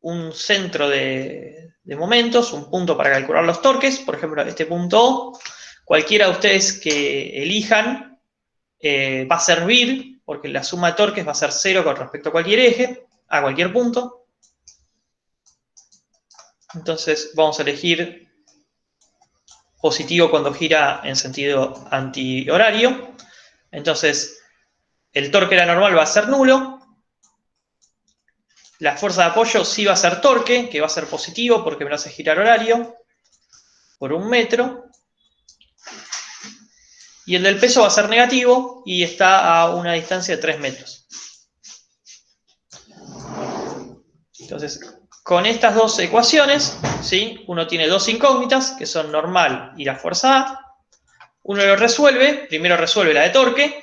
un centro de momentos, un punto para calcular los torques, por ejemplo, este punto O. Cualquiera de ustedes que elijan va a servir, porque la suma de torques va a ser 0 con respecto a cualquier eje, a cualquier punto. Entonces, vamos a elegir positivo cuando gira en sentido antihorario. Entonces, el torque de la normal va a ser nulo. La fuerza de apoyo sí va a ser torque, que va a ser positivo porque me lo hace girar horario por 1 metro. Y el del peso va a ser negativo y está a una distancia de 3 metros. Entonces, con estas dos ecuaciones, ¿sí? Uno tiene dos incógnitas, que son normal y la fuerza A. Uno lo resuelve, primero resuelve la de torque,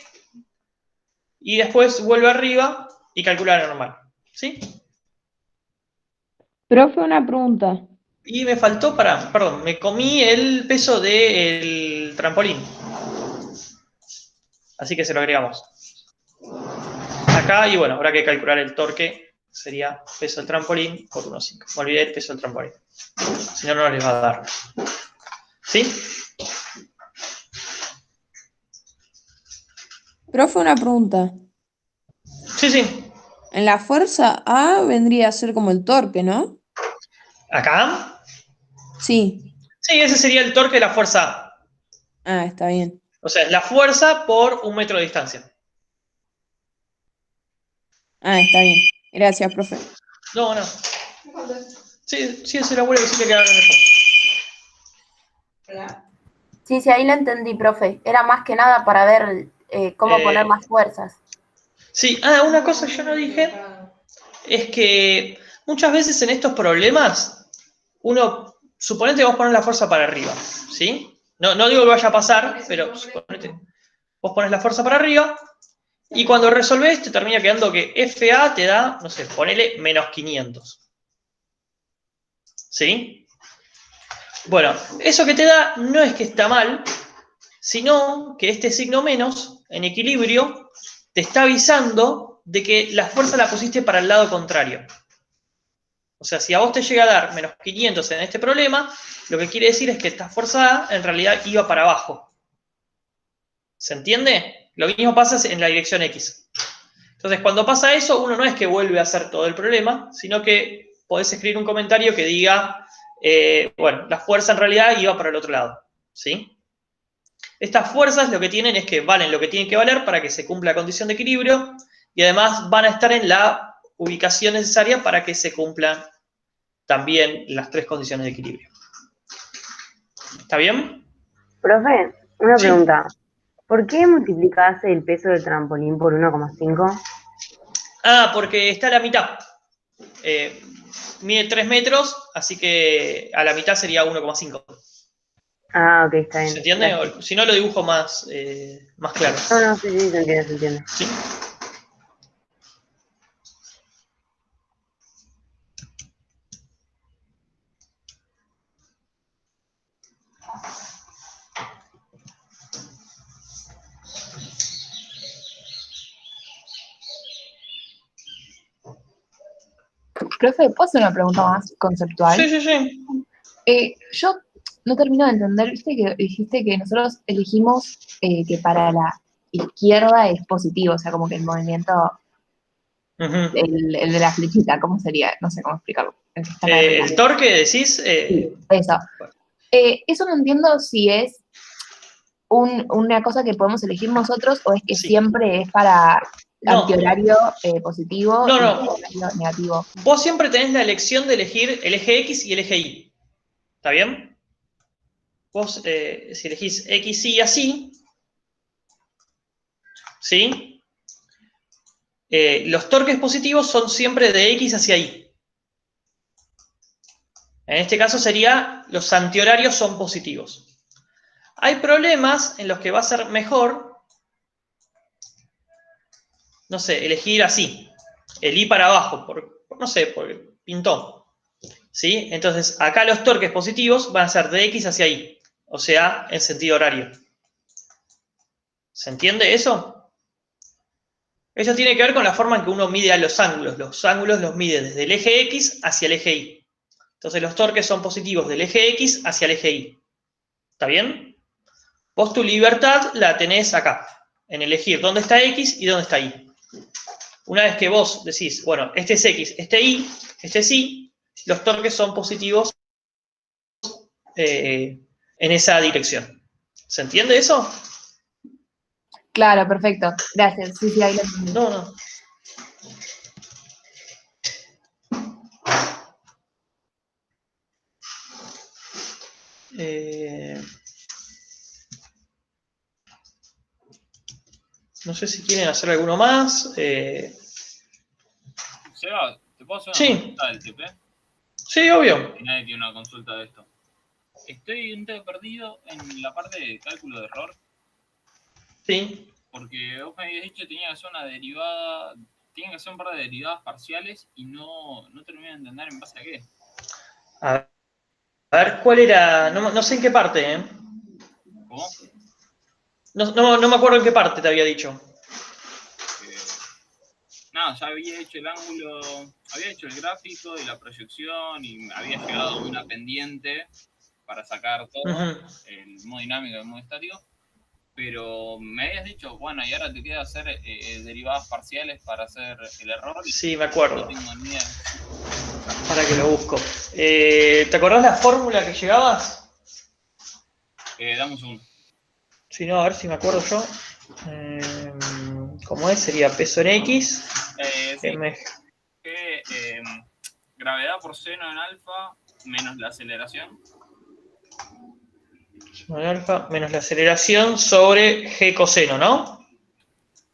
y después vuelve arriba y calcula la normal. ¿Sí? Profe, una pregunta. Y me faltó perdón, me comí el peso del trampolín. Así que se lo agregamos. Acá, y bueno, habrá que calcular el torque, sería peso del trampolín por 1,5. Me olvidé el peso del trampolín. Si no, no les va a dar. ¿Sí? Profe, una pregunta. Sí, sí. En la fuerza A vendría a ser como el torque, ¿no? ¿Acá? Sí. Sí, ese sería el torque de la fuerza A. Ah, está bien. O sea, la fuerza por 1 metro de distancia. Ah, está bien. Gracias, profe. No, no. Sí, sí, es el abuelo que sí que queda mejor. Sí, ahí lo entendí, profe. Era más que nada para ver cómo poner más fuerzas. Sí, una cosa que yo no dije es que muchas veces en estos problemas, suponete vos pones la fuerza para arriba, ¿sí? No digo que vaya a pasar, pero suponete, vos pones la fuerza para arriba y cuando resolvés te termina quedando que FA te da, no sé, ponele menos 500. ¿Sí? Bueno, eso que te da no es que está mal, sino que este signo menos, en equilibrio, te está avisando de que la fuerza la pusiste para el lado contrario. O sea, si a vos te llega a dar menos 500 en este problema, lo que quiere decir es que esta fuerza A en realidad iba para abajo. ¿Se entiende? Lo mismo pasa en la dirección X. Entonces, cuando pasa eso, uno no es que vuelve a hacer todo el problema, sino que podés escribir un comentario que diga, bueno, la fuerza en realidad iba para el otro lado. ¿Sí? Estas fuerzas lo que tienen es que valen lo que tienen que valer para que se cumpla la condición de equilibrio y además van a estar en la ubicación necesaria para que se cumplan también las 3 condiciones de equilibrio. ¿Está bien? Profe, una Sí. pregunta. ¿Por qué multiplicás el peso del trampolín por 1,5? Porque está a la mitad. Mide 3 metros, así que a la mitad sería 1,5. Ok, está bien. ¿Se entiende? Gracias. Si no, lo dibujo más claro. No, sí, se entiende, se entiende. ¿Sí? Profe, ¿puedo hacer una pregunta más conceptual? Sí. Yo no termino de entender, viste que dijiste que nosotros elegimos que para izquierda es positivo, o sea, como que el movimiento, Ujú. el de la flechita, ¿cómo sería? No sé cómo explicarlo. El que está acá arriba. El torque, decís. Sí, eso. Eso no entiendo si es una cosa que podemos elegir nosotros o es que Sí. siempre es para No. antihorario positivo No, y no. antihorario negativo. Vos siempre tenés la elección de elegir el eje X y el eje Y. ¿Está bien? Vos, si elegís X, Y así, ¿sí? Los torques positivos son siempre de X hacia Y. En este caso sería, los antihorarios son positivos. Hay problemas en los que va a ser mejor, no sé, elegir así, el Y para abajo, no sé, porque pintó. ¿Sí? Entonces, acá los torques positivos van a ser de X hacia Y, o sea, en sentido horario. ¿Se entiende eso? Eso tiene que ver con la forma en que uno mide a los ángulos. Los ángulos los mide desde el eje X hacia el eje Y. Entonces, los torques son positivos del eje X hacia el eje Y. ¿Está bien? Vos tu libertad la tenés acá, en elegir dónde está X y dónde está Y. Una vez que vos decís, bueno, este es X, este Y, este es Y, los torques son positivos en esa dirección. ¿Se entiende eso? Claro, perfecto. Gracias. Sí, sí, ahí lo entendí. No, no. No sé si quieren hacer alguno más. Seba, ¿te puedo hacer una Sí. consulta del TP? Sí, obvio. Y nadie tiene una consulta de esto. Estoy un toque perdido en la parte de cálculo de error, Sí. porque vos me habías dicho que tenía que hacer una derivada, tienen que hacer un par de derivadas parciales y no terminé de entender en base a qué. A ver, ¿cuál era? No sé en qué parte, ¿eh? ¿Cómo? No me acuerdo en qué parte te había dicho. Nada, ya había hecho el ángulo, había hecho el gráfico y la proyección y había llegado a una pendiente para sacar todo, el modo dinámico y el modo estático, pero me habías dicho, bueno, y ahora te queda hacer derivadas parciales para hacer el error. Sí, me acuerdo. No tengo ni idea. Para que lo busco. ¿Te acordás la fórmula que llegabas? Dame un segundo. Si no, a ver si me acuerdo yo. ¿Cómo es? Sería peso en X. Sí. Gravedad por seno en alfa menos la aceleración. Seno en alfa menos la aceleración sobre G coseno, ¿no?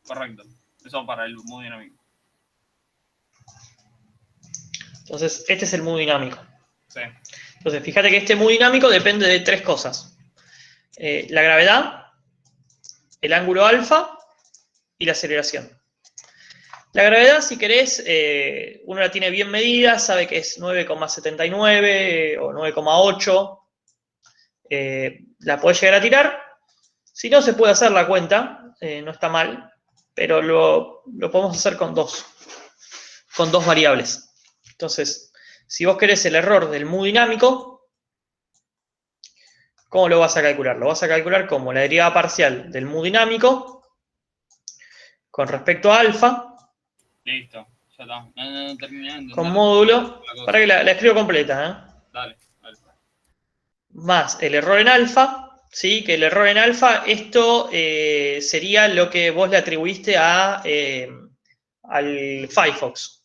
Correcto. Eso para el modo dinámico. Entonces, este es el modo dinámico. Sí. Entonces, fíjate que este modo dinámico depende de tres cosas. La gravedad, el ángulo alfa y la aceleración. La gravedad, si querés, uno la tiene bien medida, sabe que es 9,79 o 9,8. La podés llegar a tirar. Si no, se puede hacer la cuenta, no está mal, pero lo podemos hacer con dos variables. Entonces, si vos querés el error del modo dinámico, ¿cómo lo vas a calcular? Lo vas a calcular como la derivada parcial del modo dinámico con respecto a alfa. Listo, ya está. No terminé de entender. Con módulo, para que la escribo completa. Dale. Más el error en alfa, ¿sí? Que el error en alfa, esto sería lo que vos le atribuiste al Firefox,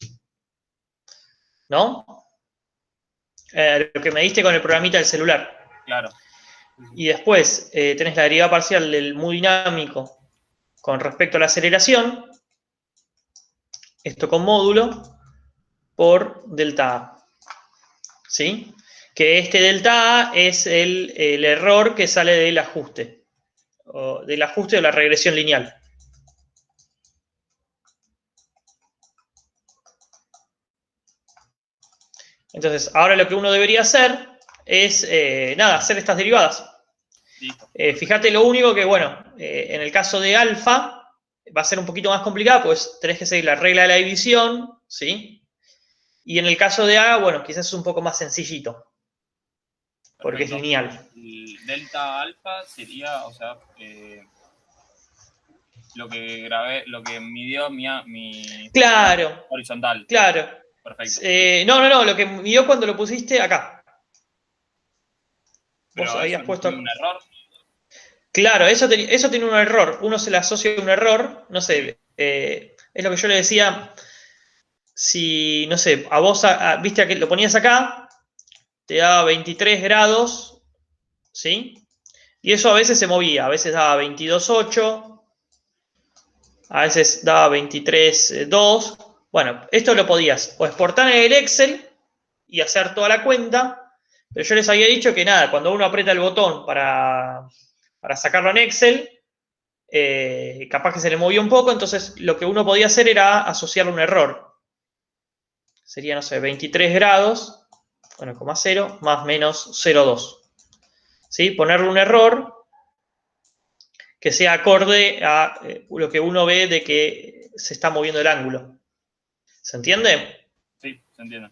¿no? Lo que me diste con el programita del celular. Claro. Y después tenés la derivada parcial del modo dinámico con respecto a la aceleración, esto con módulo, por delta A. ¿Sí? Que este delta A es el error que sale del ajuste, o de la regresión lineal. Entonces, ahora lo que uno debería hacer es, hacer estas derivadas. Fíjate lo único que, bueno, en el caso de alfa va a ser un poquito más complicado, pues tenés que seguir la regla de la división, ¿sí? Y en el caso de A, bueno, quizás es un poco más sencillito, porque es lineal. El delta alfa sería, o sea, lo que grabé, lo que midió mi Claro, horizontal. claro. Perfecto. No, lo que midió cuando lo pusiste acá. Pero Vos habías eso puesto... tiene un error. Claro, eso tiene un error. Uno se le asocia a un error, no sé, es lo que yo le decía, si, no sé, a vos, viste que lo ponías acá, te daba 23 grados, ¿sí? Y eso a veces se movía, a veces daba 22,8, a veces daba 23,2. Bueno, esto lo podías o exportar en el Excel y hacer toda la cuenta, pero yo les había dicho que nada, cuando uno aprieta el botón para sacarlo en Excel, capaz que se le movió un poco, entonces lo que uno podía hacer era asociarle un error. Sería, no sé, 23 grados, bueno, coma 0, más menos 0,2. ¿Sí? Ponerle un error que sea acorde a lo que uno ve de que se está moviendo el ángulo. ¿Se entiende? Sí, se entiende.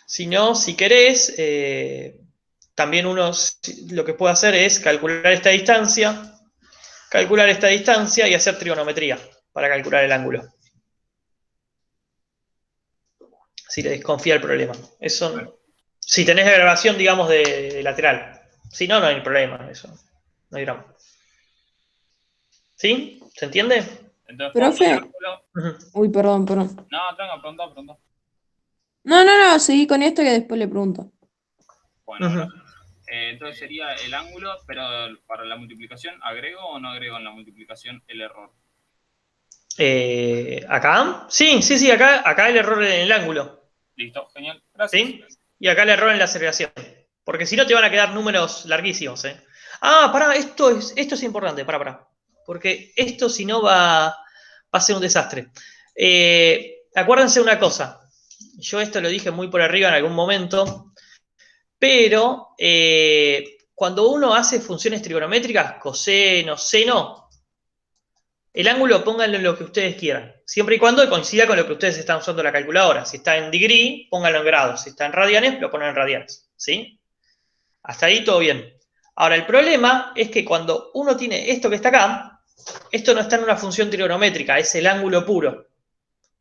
Si no, si querés, también uno lo que puede hacer es calcular esta distancia y hacer trigonometría para calcular el ángulo. Si le desconfía el problema. Eso, si tenés la grabación, digamos, de lateral. Si no, no hay problema. Eso, no hay drama. ¿Sí? ¿Se entiende? Entonces, forma el Profe, ángulo. uy, perdón. No, tranca, pronto. No, seguí con esto que después le pregunto. Bueno, gracias. Entonces sería el ángulo, pero para la multiplicación, ¿agrego o no agrego en la multiplicación el error? ¿Acá? Sí, acá el error en el ángulo. Listo, genial, gracias. ¿Sí? Y acá el error en la aceleración. Porque si no te van a quedar números larguísimos, ¿eh? Pará, esto es importante, pará. Porque esto si no va a ser un desastre. Acuérdense una cosa. Yo esto lo dije muy por arriba en algún momento, pero cuando uno hace funciones trigonométricas, coseno, seno, el ángulo pónganlo en lo que ustedes quieran, siempre y cuando coincida con lo que ustedes están usando la calculadora. Si está en degree, pónganlo en grados. Si está en radianes, lo ponen en radianes. ¿Sí? Hasta ahí todo bien. Ahora, el problema es que cuando uno tiene esto que está acá, esto no está en una función trigonométrica, es el ángulo puro.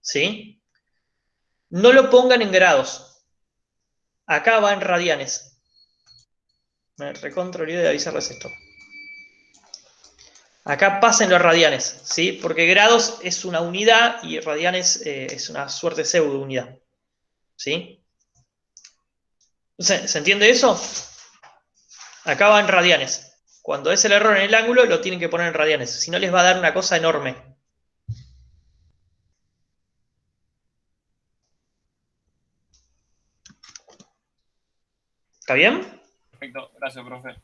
¿Sí? No lo pongan en grados. Acá va en radianes. Me recontra olvidé de avisarles esto. Acá pasen los radianes, ¿sí? Porque grados es una unidad y radianes es una suerte pseudo unidad. ¿Sí? ¿Se entiende eso? Acá va en radianes. Cuando es el error en el ángulo, lo tienen que poner en radianes. Si no, les va a dar una cosa enorme. ¿Está bien? Perfecto, gracias, profe.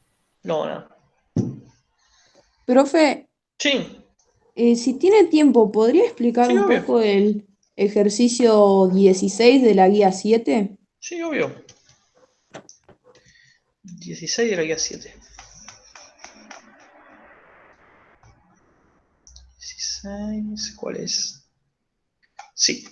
No. Profe, Sí, si tiene tiempo, ¿podría explicar sí, un obvio. poco el ejercicio 16 de la guía 7? Sí, obvio. 16 de la guía 7. 16, ¿cuál es? Sí.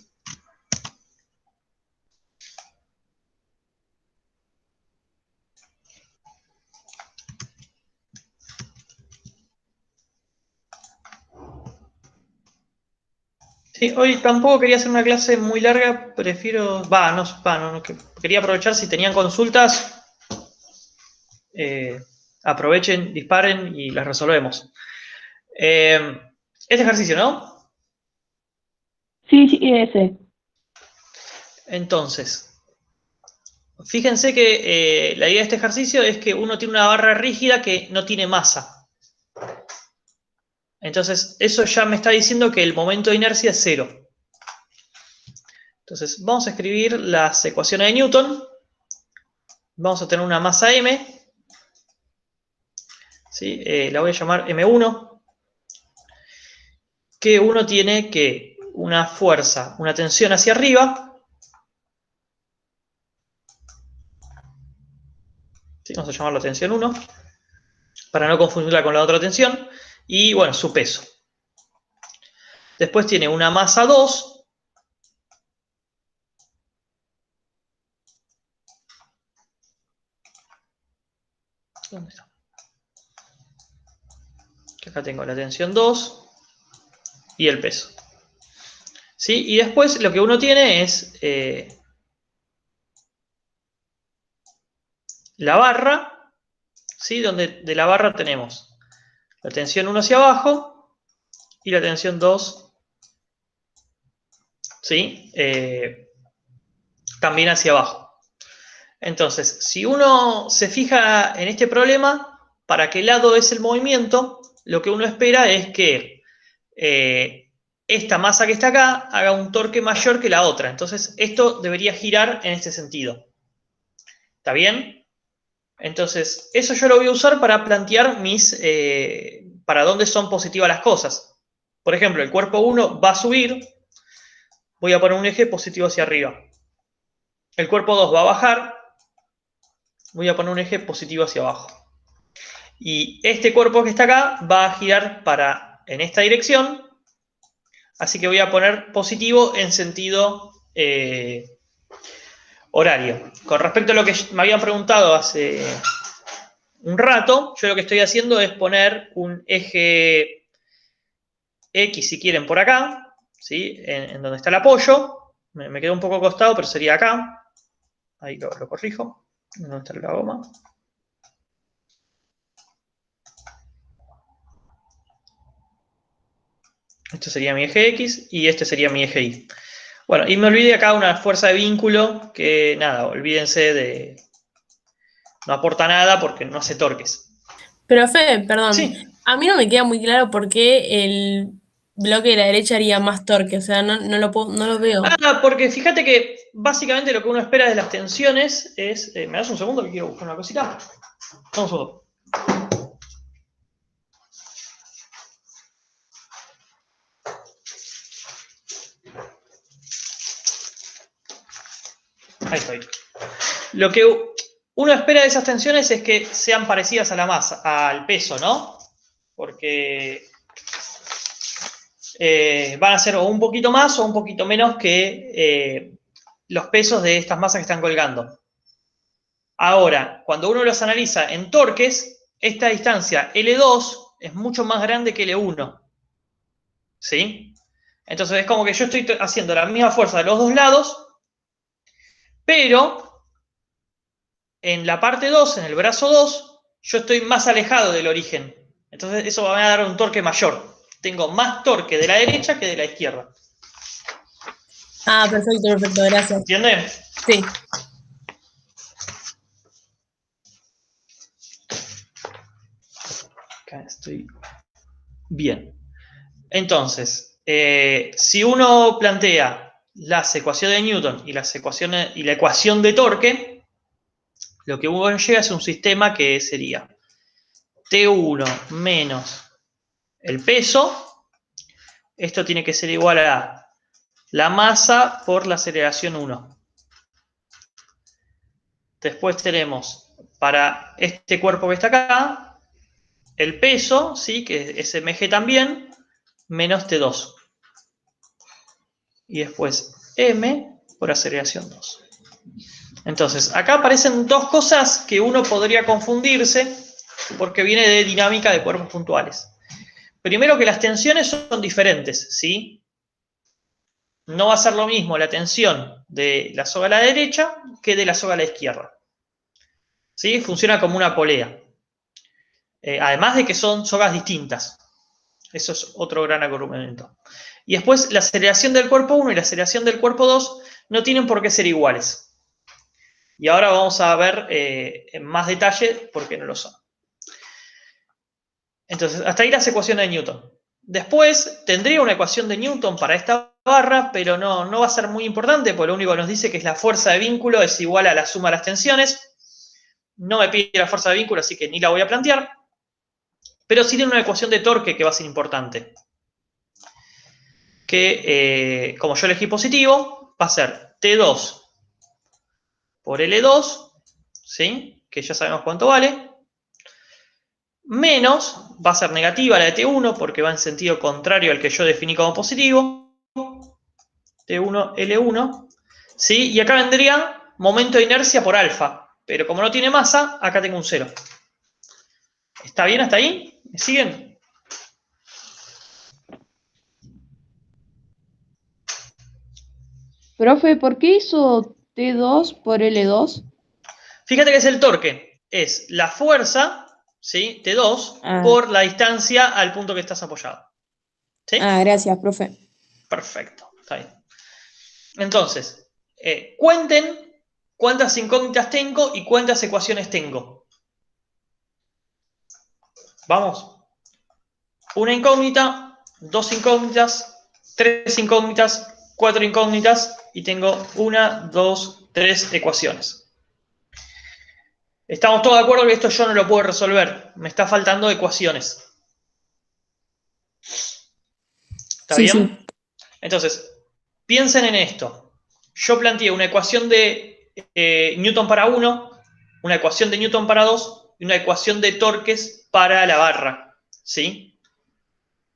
Sí, hoy tampoco quería hacer una clase muy larga, prefiero. Quería aprovechar si tenían consultas, aprovechen, disparen y las resolvemos. Este ejercicio, ¿no? Sí, ese. Entonces, fíjense que la idea de este ejercicio es que uno tiene una barra rígida que no tiene masa. Entonces, eso ya me está diciendo que el momento de inercia es 0. Entonces, vamos a escribir las ecuaciones de Newton. Vamos a tener una masa M. ¿Sí? La voy a llamar M1. Que uno tiene que una fuerza, una tensión hacia arriba. ¿Sí? Vamos a llamarlo tensión 1. Para no confundirla con la otra tensión. Y bueno, su peso. Después tiene una masa 2. ¿Dónde está? Acá tengo la tensión 2 y el peso. ¿Sí? Y después lo que uno tiene es la barra, ¿sí? Donde de la barra tenemos la tensión 1 hacia abajo y la tensión 2, ¿sí? También hacia abajo. Entonces, si uno se fija en este problema, ¿para qué lado es el movimiento? Lo que uno espera es que esta masa que está acá haga un torque mayor que la otra. Entonces, esto debería girar en este sentido. ¿Está bien? Entonces, eso yo lo voy a usar para plantear para dónde son positivas las cosas. Por ejemplo, el cuerpo 1 va a subir, voy a poner un eje positivo hacia arriba. El cuerpo 2 va a bajar, voy a poner un eje positivo hacia abajo. Y este cuerpo que está acá va a girar en esta dirección, así que voy a poner positivo en sentido horario. Con respecto a lo que me habían preguntado hace un rato, yo lo que estoy haciendo es poner un eje X, si quieren, por acá, ¿sí? En donde está el apoyo. Me quedó un poco acostado, pero sería acá. Ahí lo corrijo. ¿Dónde está la goma? Este sería mi eje X y este sería mi eje Y. Bueno, y me olvidé acá una fuerza de vínculo que, nada, olvídense de... No aporta nada porque no hace torques. Profe, perdón, Sí. a mí no me queda muy claro por qué el bloque de la derecha haría más torque, o sea, no lo veo. Porque fíjate que básicamente lo que uno espera de las tensiones es... ¿me das un segundo que quiero buscar una cosita? Dame un segundo. Ahí estoy. Lo que uno espera de esas tensiones es que sean parecidas a la masa, al peso, ¿no? Porque van a ser o un poquito más o un poquito menos que los pesos de estas masas que están colgando. Ahora, cuando uno los analiza en torques, esta distancia L2 es mucho más grande que L1. ¿Sí? Entonces es como que yo estoy haciendo la misma fuerza de los dos lados, pero en la parte 2, en el brazo 2, yo estoy más alejado del origen. Entonces eso va a dar un torque mayor. Tengo más torque de la derecha que de la izquierda. Perfecto, gracias. ¿Entienden? Sí. Acá estoy bien. Entonces, si uno plantea las ecuaciones de Newton y la ecuación de torque, lo que uno llega es un sistema que sería T1 menos el peso. Esto tiene que ser igual a la masa por la aceleración 1. Después tenemos para este cuerpo que está acá, el peso, ¿sí? Que es mg también, menos T2. Y después m por aceleración 2. Entonces, acá aparecen dos cosas que uno podría confundirse porque viene de dinámica de cuerpos puntuales. Primero que las tensiones son diferentes, ¿sí? No va a ser lo mismo la tensión de la soga a la derecha que de la soga a la izquierda. ¿Sí? Funciona como una polea. Además de que son sogas distintas. Eso es otro gran argumento. Y después, la aceleración del cuerpo 1 y la aceleración del cuerpo 2 no tienen por qué ser iguales. Y ahora vamos a ver en más detalle por qué no lo son. Entonces, hasta ahí las ecuaciones de Newton. Después, tendría una ecuación de Newton para esta barra, pero no va a ser muy importante, porque lo único que nos dice que es la fuerza de vínculo es igual a la suma de las tensiones. No me pide la fuerza de vínculo, así que ni la voy a plantear. Pero sí tiene una ecuación de torque que va a ser importante. Que, como yo elegí positivo, va a ser T2 por L2, ¿sí? Que ya sabemos cuánto vale. Menos, va a ser negativa la de T1 porque va en sentido contrario al que yo definí como positivo. T1, L1. ¿Sí? Y acá vendría momento de inercia por alfa. Pero como no tiene masa, acá tengo un 0. ¿Está bien hasta ahí? ¿Me siguen? Profe, ¿por qué hizo T2 por L2? Fíjate que es el torque. Es la fuerza, ¿sí? T2 Ah, por la distancia al punto que estás apoyado. ¿Sí? gracias, profe. Perfecto. Está bien. Entonces, cuenten cuántas incógnitas tengo y cuántas ecuaciones tengo. Vamos. Una incógnita, dos incógnitas, tres incógnitas, cuatro incógnitas y tengo una, dos, tres ecuaciones. Estamos todos de acuerdo que esto yo no lo puedo resolver. Me está faltando ecuaciones. ¿Está Sí, bien? sí. Entonces, piensen en esto. Yo planteé una ecuación de Newton para 1, una ecuación de Newton para 2 y una ecuación de torques para la barra. ¿Sí?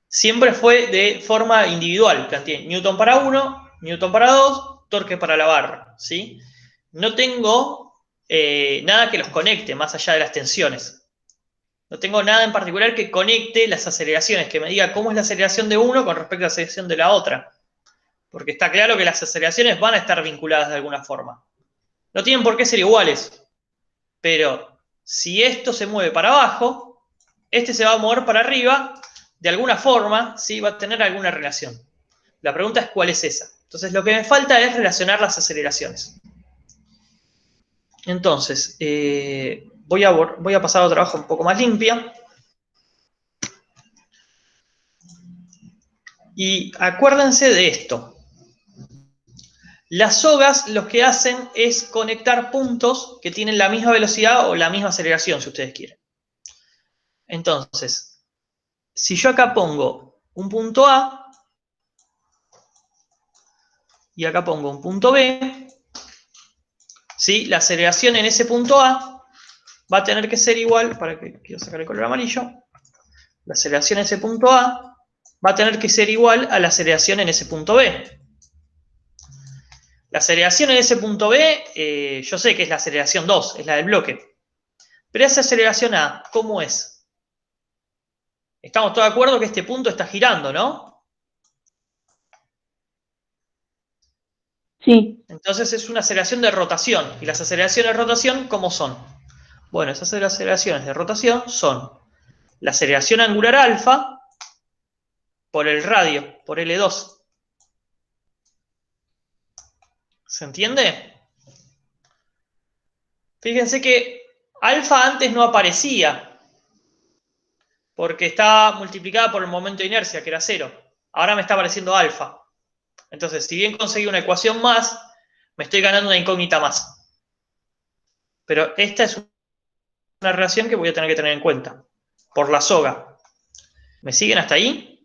Siempre fue de forma individual. Planteé Newton para 1, Newton para 2, torque para la barra. ¿Sí? No tengo nada que los conecte más allá de las tensiones. No tengo nada en particular que conecte las aceleraciones, que me diga cómo es la aceleración de uno con respecto a la aceleración de la otra. Porque está claro que las aceleraciones van a estar vinculadas de alguna forma. No tienen por qué ser iguales. Pero si esto se mueve para abajo, este se va a mover para arriba, de alguna forma, ¿sí? Va a tener alguna relación. La pregunta es cuál es esa. Entonces lo que me falta es relacionar las aceleraciones. Entonces, voy a pasar a otra hoja un poco más limpia. Y acuérdense de esto. Las sogas lo que hacen es conectar puntos que tienen la misma velocidad o la misma aceleración, si ustedes quieren. Entonces, si yo acá pongo un punto A y acá pongo un punto B, ¿sí? La aceleración en ese punto A va a tener que ser igual, para que quiero sacar el color amarillo, la aceleración en ese punto A va a tener que ser igual a la aceleración en ese punto B. La aceleración en ese punto B, yo sé que es la aceleración 2, es la del bloque. Pero esa aceleración A, ¿cómo es? Estamos todos de acuerdo que este punto está girando, ¿no? Sí. Entonces es una aceleración de rotación. ¿Y las aceleraciones de rotación cómo son? Bueno, esas aceleraciones de rotación son la aceleración angular alfa por el radio, por L2. ¿Se entiende? Fíjense que alfa antes no aparecía, porque estaba multiplicada por el momento de inercia, que era 0. Ahora me está apareciendo alfa. Entonces, si bien conseguí una ecuación más, me estoy ganando una incógnita más. Pero esta es una relación que voy a tener que tener en cuenta. Por la soga. ¿Me siguen hasta ahí?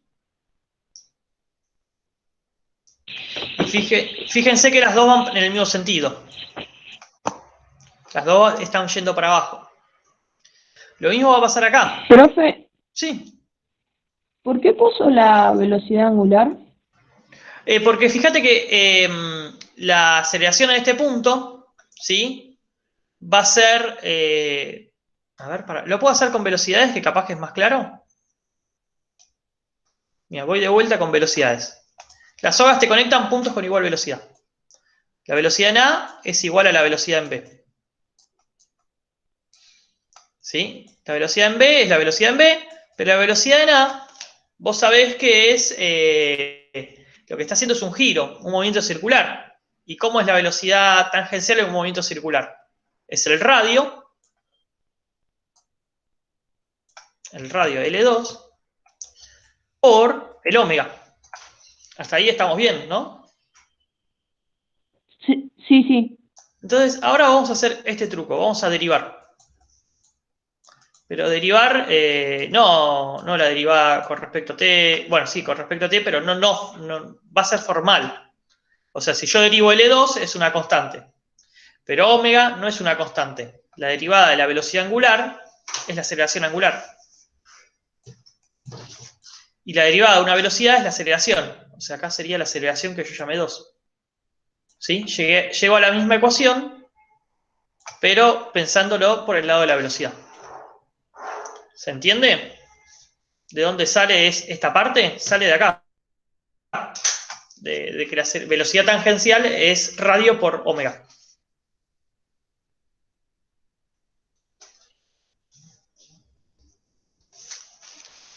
Y fíjense que las dos van en el mismo sentido. Las dos están yendo para abajo. Lo mismo va a pasar acá. Profe, Sí. ¿por qué puso la velocidad angular? Porque fíjate que la aceleración en este punto, ¿sí? Va a ser... a ver, ¿lo puedo hacer con velocidades, que capaz que es más claro? Mira, voy de vuelta con velocidades. Las sogas te conectan puntos con igual velocidad. La velocidad en A es igual a la velocidad en B. ¿Sí? La velocidad en B es la velocidad en B, pero la velocidad en A, vos sabés que es... lo que está haciendo es un giro, un movimiento circular. ¿Y cómo es la velocidad tangencial en un movimiento circular? Es el radio L2, por el ómega. Hasta ahí estamos bien, ¿no? Sí, sí, sí. Entonces, ahora vamos a hacer este truco, vamos a derivar. Pero derivar, no la derivada con respecto a t, bueno, sí, con respecto a t, pero no, va a ser formal. O sea, si yo derivo L2 es una constante, pero omega no es una constante. La derivada de la velocidad angular es la aceleración angular. Y la derivada de una velocidad es la aceleración. O sea, acá sería la aceleración que yo llamé 2. ¿Sí? Llego a la misma ecuación, pero pensándolo por el lado de la velocidad. ¿Se entiende? ¿De dónde sale esta parte? Sale de acá. de que la velocidad tangencial es radio por omega.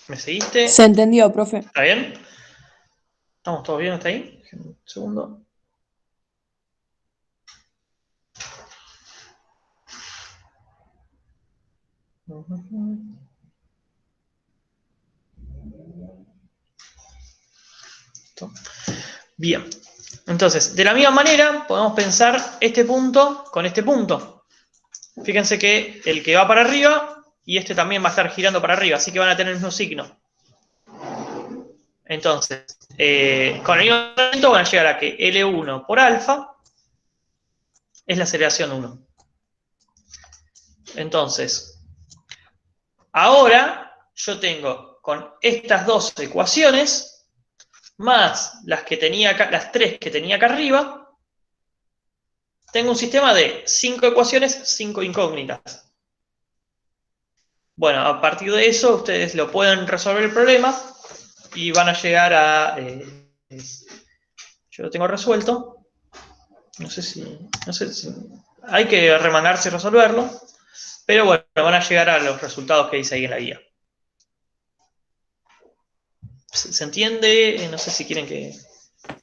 ¿Me seguiste? Se entendió, profe. ¿Está bien? ¿Estamos todos bien hasta ahí? Un segundo. Bien. Entonces, de la misma manera, podemos pensar este punto con este punto. Fíjense que el que va para arriba y este también va a estar girando para arriba, así que van a tener el mismo signo. Entonces, con el mismo momento van a llegar a que L1 por alfa es la aceleración 1. Entonces, ahora yo tengo con estas dos ecuaciones, más las que tenía acá, las tres que tenía acá arriba, tengo un sistema de 5 ecuaciones, 5 incógnitas. Bueno, a partir de eso ustedes lo pueden resolver el problema y van a llegar a... yo lo tengo resuelto. No sé si hay que remangarse y resolverlo. Pero bueno, van a llegar a los resultados que dice ahí en la guía. ¿Se entiende? No sé si quieren que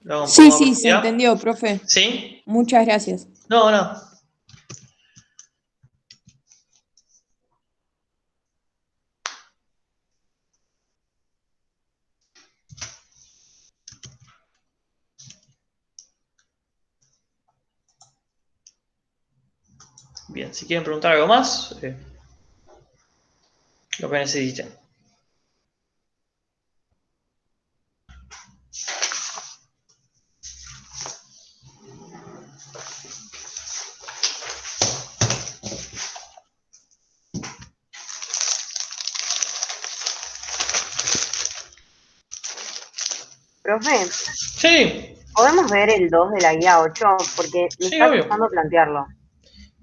lo haga un Sí, poco sí, más se entendió, profe. ¿Sí? Muchas gracias. No. Bien, si quieren preguntar algo más, lo que necesiten. Profe, Sí, ¿podemos ver el 2 de la guía 8? Porque me sí, está obvio. costando plantearlo.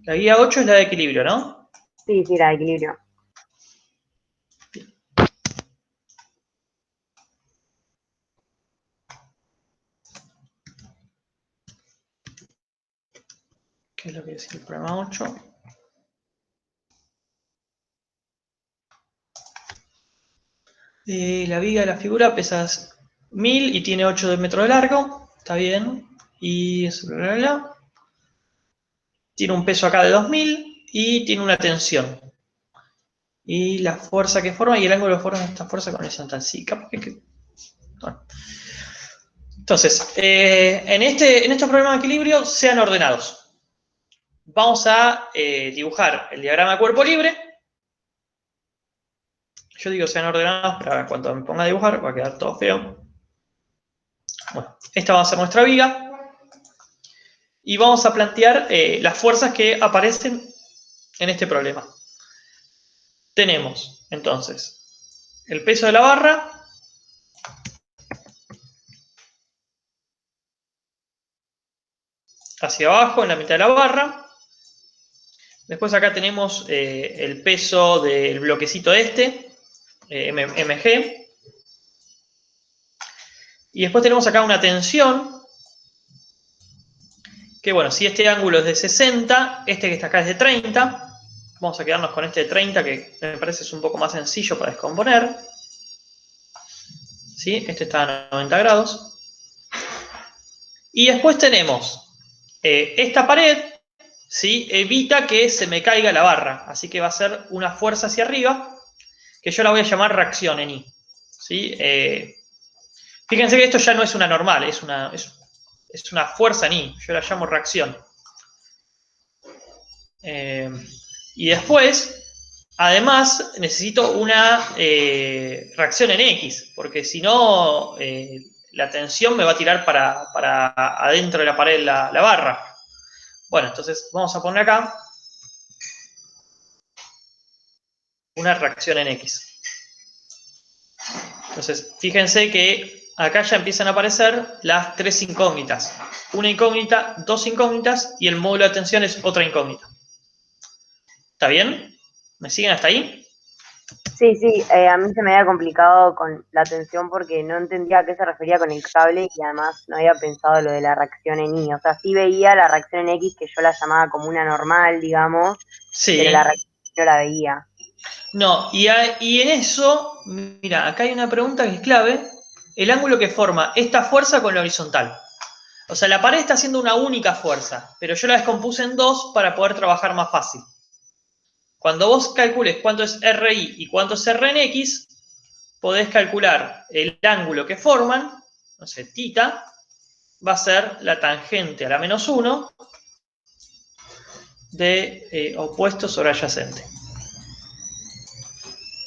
La guía 8 es la de equilibrio, ¿no? Sí, la de equilibrio. ¿Qué es lo que dice el problema 8? La viga de la figura pesa 1000 y tiene 8 metros de largo. Está bien. Y eso, bla, bla, bla. Tiene un peso acá de 2000 y tiene una tensión. Y la fuerza que forma y el ángulo que forma esta fuerza con horizontal. Sí, capaz que... Bueno. Entonces, en estos problemas de equilibrio sean ordenados. Vamos a dibujar el diagrama de cuerpo libre. Yo digo sean ordenados, pero ahora cuando me ponga a dibujar va a quedar todo feo. Bueno, esta va a ser nuestra viga. Y vamos a plantear las fuerzas que aparecen en este problema. Tenemos, entonces, el peso de la barra, hacia abajo, en la mitad de la barra. Después acá tenemos el peso del bloquecito este, mg. Y después tenemos acá una tensión, que bueno, si este ángulo es de 60, este que está acá es de 30. Vamos a quedarnos con este de 30, que me parece es un poco más sencillo para descomponer. ¿Sí? Este está a 90 grados. Y después tenemos esta pared, ¿sí? Evita que se me caiga la barra. Así que va a ser una fuerza hacia arriba, que yo la voy a llamar reacción en I. ¿Sí? Fíjense que esto ya no es una normal, es una fuerza en I. Yo la llamo reacción. Y después, además, necesito una reacción en X, porque si no, la tensión me va a tirar para adentro de la pared la barra. Bueno, entonces vamos a poner acá una reacción en X. Entonces, fíjense que acá ya empiezan a aparecer las tres incógnitas. Una incógnita, dos incógnitas y el módulo de tensión es otra incógnita. ¿Está bien? ¿Me siguen hasta ahí? Sí, sí, a mí se me había complicado con la tensión porque no entendía a qué se refería con el cable y además no había pensado lo de la reacción en Y. O sea, sí veía la reacción en X, que yo la llamaba como una normal, digamos, pero Sí. la reacción no la veía. No, y en eso, mira, acá hay una pregunta que es clave. El ángulo que forma esta fuerza con la horizontal. O sea, la pared está haciendo una única fuerza, pero yo la descompuse en dos para poder trabajar más fácil. Cuando vos calcules cuánto es RI y cuánto es R en X, podés calcular el ángulo que forman, no sé, tita, va a ser la tangente a la menos 1 de opuesto sobre adyacente.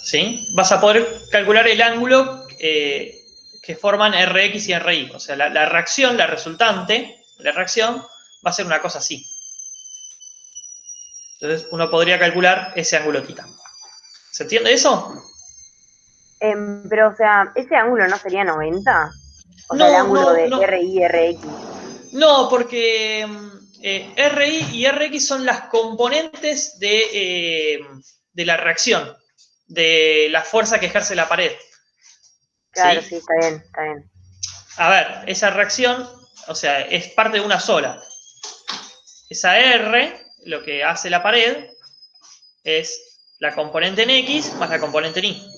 ¿Sí? Vas a poder calcular el ángulo que forman Rx y Ri. O sea, la reacción, la resultante, la reacción, va a ser una cosa así. Entonces, uno podría calcular ese ángulo tita. ¿Se entiende eso? Pero, o sea, ¿ese ángulo no sería 90? O sea, el No, ángulo no, de no. RI, RX. No, porque Ri y Rx son las componentes de la reacción, de la fuerza que ejerce la pared. Claro, ¿Sí? sí, está bien, está bien. A ver, esa reacción, o sea, es parte de una sola. Esa R, lo que hace la pared, es la componente en X más la componente en Y.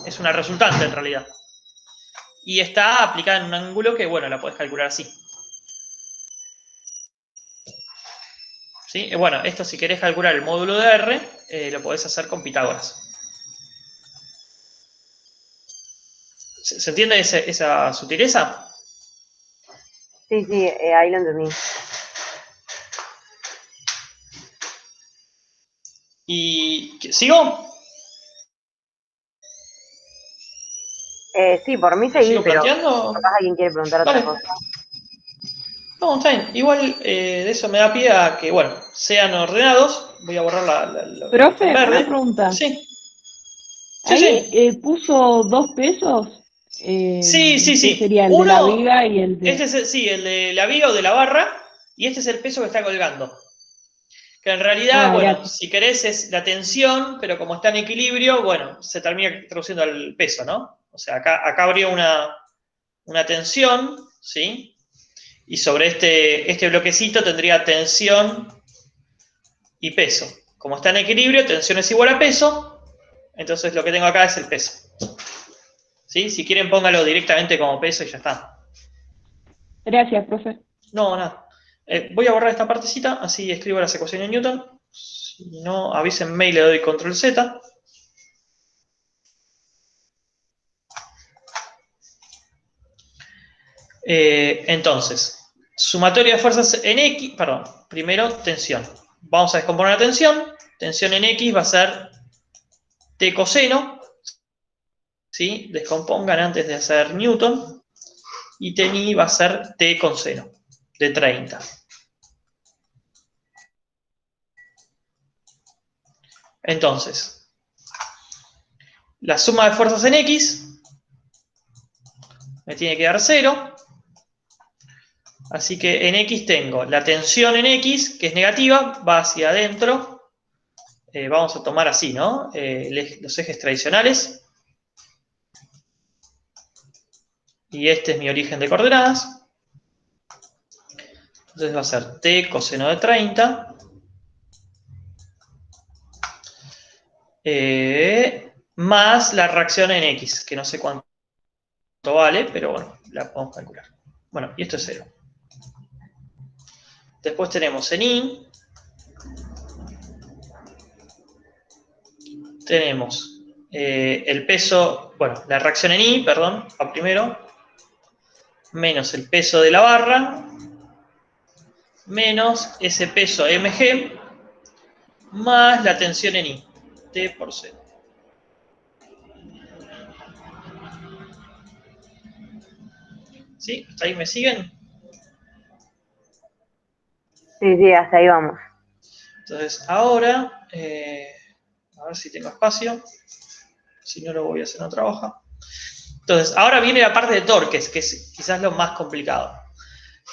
Es una resultante en realidad. Y está aplicada en un ángulo que, bueno, la puedes calcular así. ¿Sí? Bueno, esto si querés calcular el módulo de R, lo podés hacer con Pitágoras. ¿Se entiende esa sutileza? Sí, sí, ahí lo entendí. ¿Y sigo? Sí, por mí ¿Lo seguí, sigo pero planteando? capaz alguien quiere preguntar otra Vale. cosa. No, está bien. Igual de eso me da pie a que, bueno, sean ordenados. Voy a borrar lo que está en Profe, una verde. pregunta. Sí, sí, Ahí sí. puso 2 pesos. Sí, sí, ¿Qué sí. sería? El de la Uno, viga y el de... sí, el de la viga o de la barra, y este es el peso que está colgando. Que en realidad, Ah, bueno, gracias. si querés es la tensión, pero como está en equilibrio, bueno, se termina traduciendo al peso, ¿no? O sea, acá habría una tensión, ¿sí? Y sobre este bloquecito tendría tensión y peso. Como está en equilibrio, tensión es igual a peso, entonces lo que tengo acá es el peso. ¿Sí? Si quieren, póngalo directamente como peso y ya está. Gracias, profe. No, nada. Voy a borrar esta partecita, así escribo las ecuaciones de Newton. Si no, avísenme y le doy control Z. Entonces, sumatoria de fuerzas en X, perdón, primero tensión. Vamos a descomponer la tensión. Tensión en X va a ser T coseno, ¿sí? Descompongan antes de hacer Newton. Y T en Y va a ser T con seno, de 30. Entonces, la suma de fuerzas en X me tiene que dar 0. Así que en X tengo la tensión en X, que es negativa, va hacia adentro. Vamos a tomar así, ¿no? Los ejes tradicionales. Y este es mi origen de coordenadas. Entonces va a ser T coseno de 30 más la reacción en X, que no sé cuánto vale, pero bueno, la podemos calcular. Bueno, y esto es 0. Después tenemos en Y, tenemos el peso, bueno, la reacción en Y, perdón, va primero, menos el peso de la barra, menos ese peso mg, más la tensión en Y, T por 0. ¿Sí? ¿Hasta ahí me siguen? Sí, sí, hasta ahí vamos. Entonces, ahora, a ver si tengo espacio. Si no, lo voy a hacer en otra hoja. Entonces, ahora viene la parte de torques, que es quizás lo más complicado.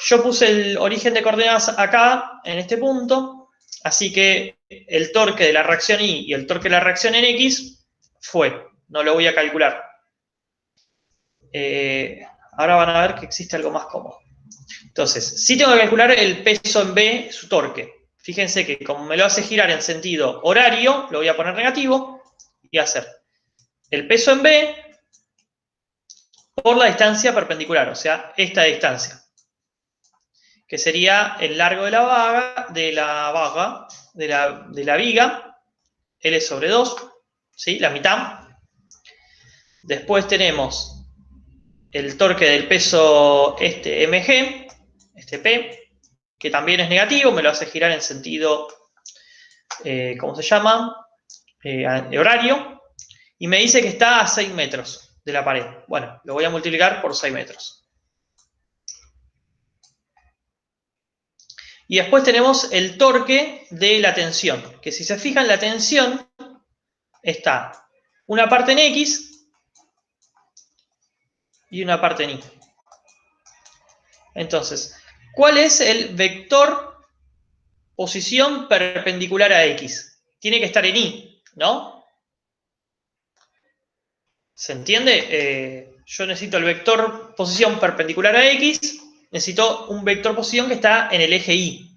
Yo puse el origen de coordenadas acá, en este punto, así que el torque de la reacción Y y el torque de la reacción en X fue, no lo voy a calcular. Ahora van a ver que existe algo más cómodo. Entonces, sí tengo que calcular el peso en B, su torque. Fíjense que como me lo hace girar en sentido horario, lo voy a poner negativo y hacer el peso en B por la distancia perpendicular, o sea, esta distancia, que sería el largo de la viga, L sobre 2, ¿sí? La mitad. Después tenemos el torque del peso mg, P, que también es negativo, me lo hace girar en sentido, ¿cómo se llama? Horario, y me dice que está a 6 metros de la pared. Bueno, lo voy a multiplicar por 6 metros. Y después tenemos el torque de la tensión, que si se fijan, la tensión está una parte en X y una parte en Y. Entonces, ¿cuál es el vector posición perpendicular a X? Tiene que estar en Y, ¿no? ¿Se entiende? Yo necesito el vector posición perpendicular a X, necesito un vector posición que está en el eje Y.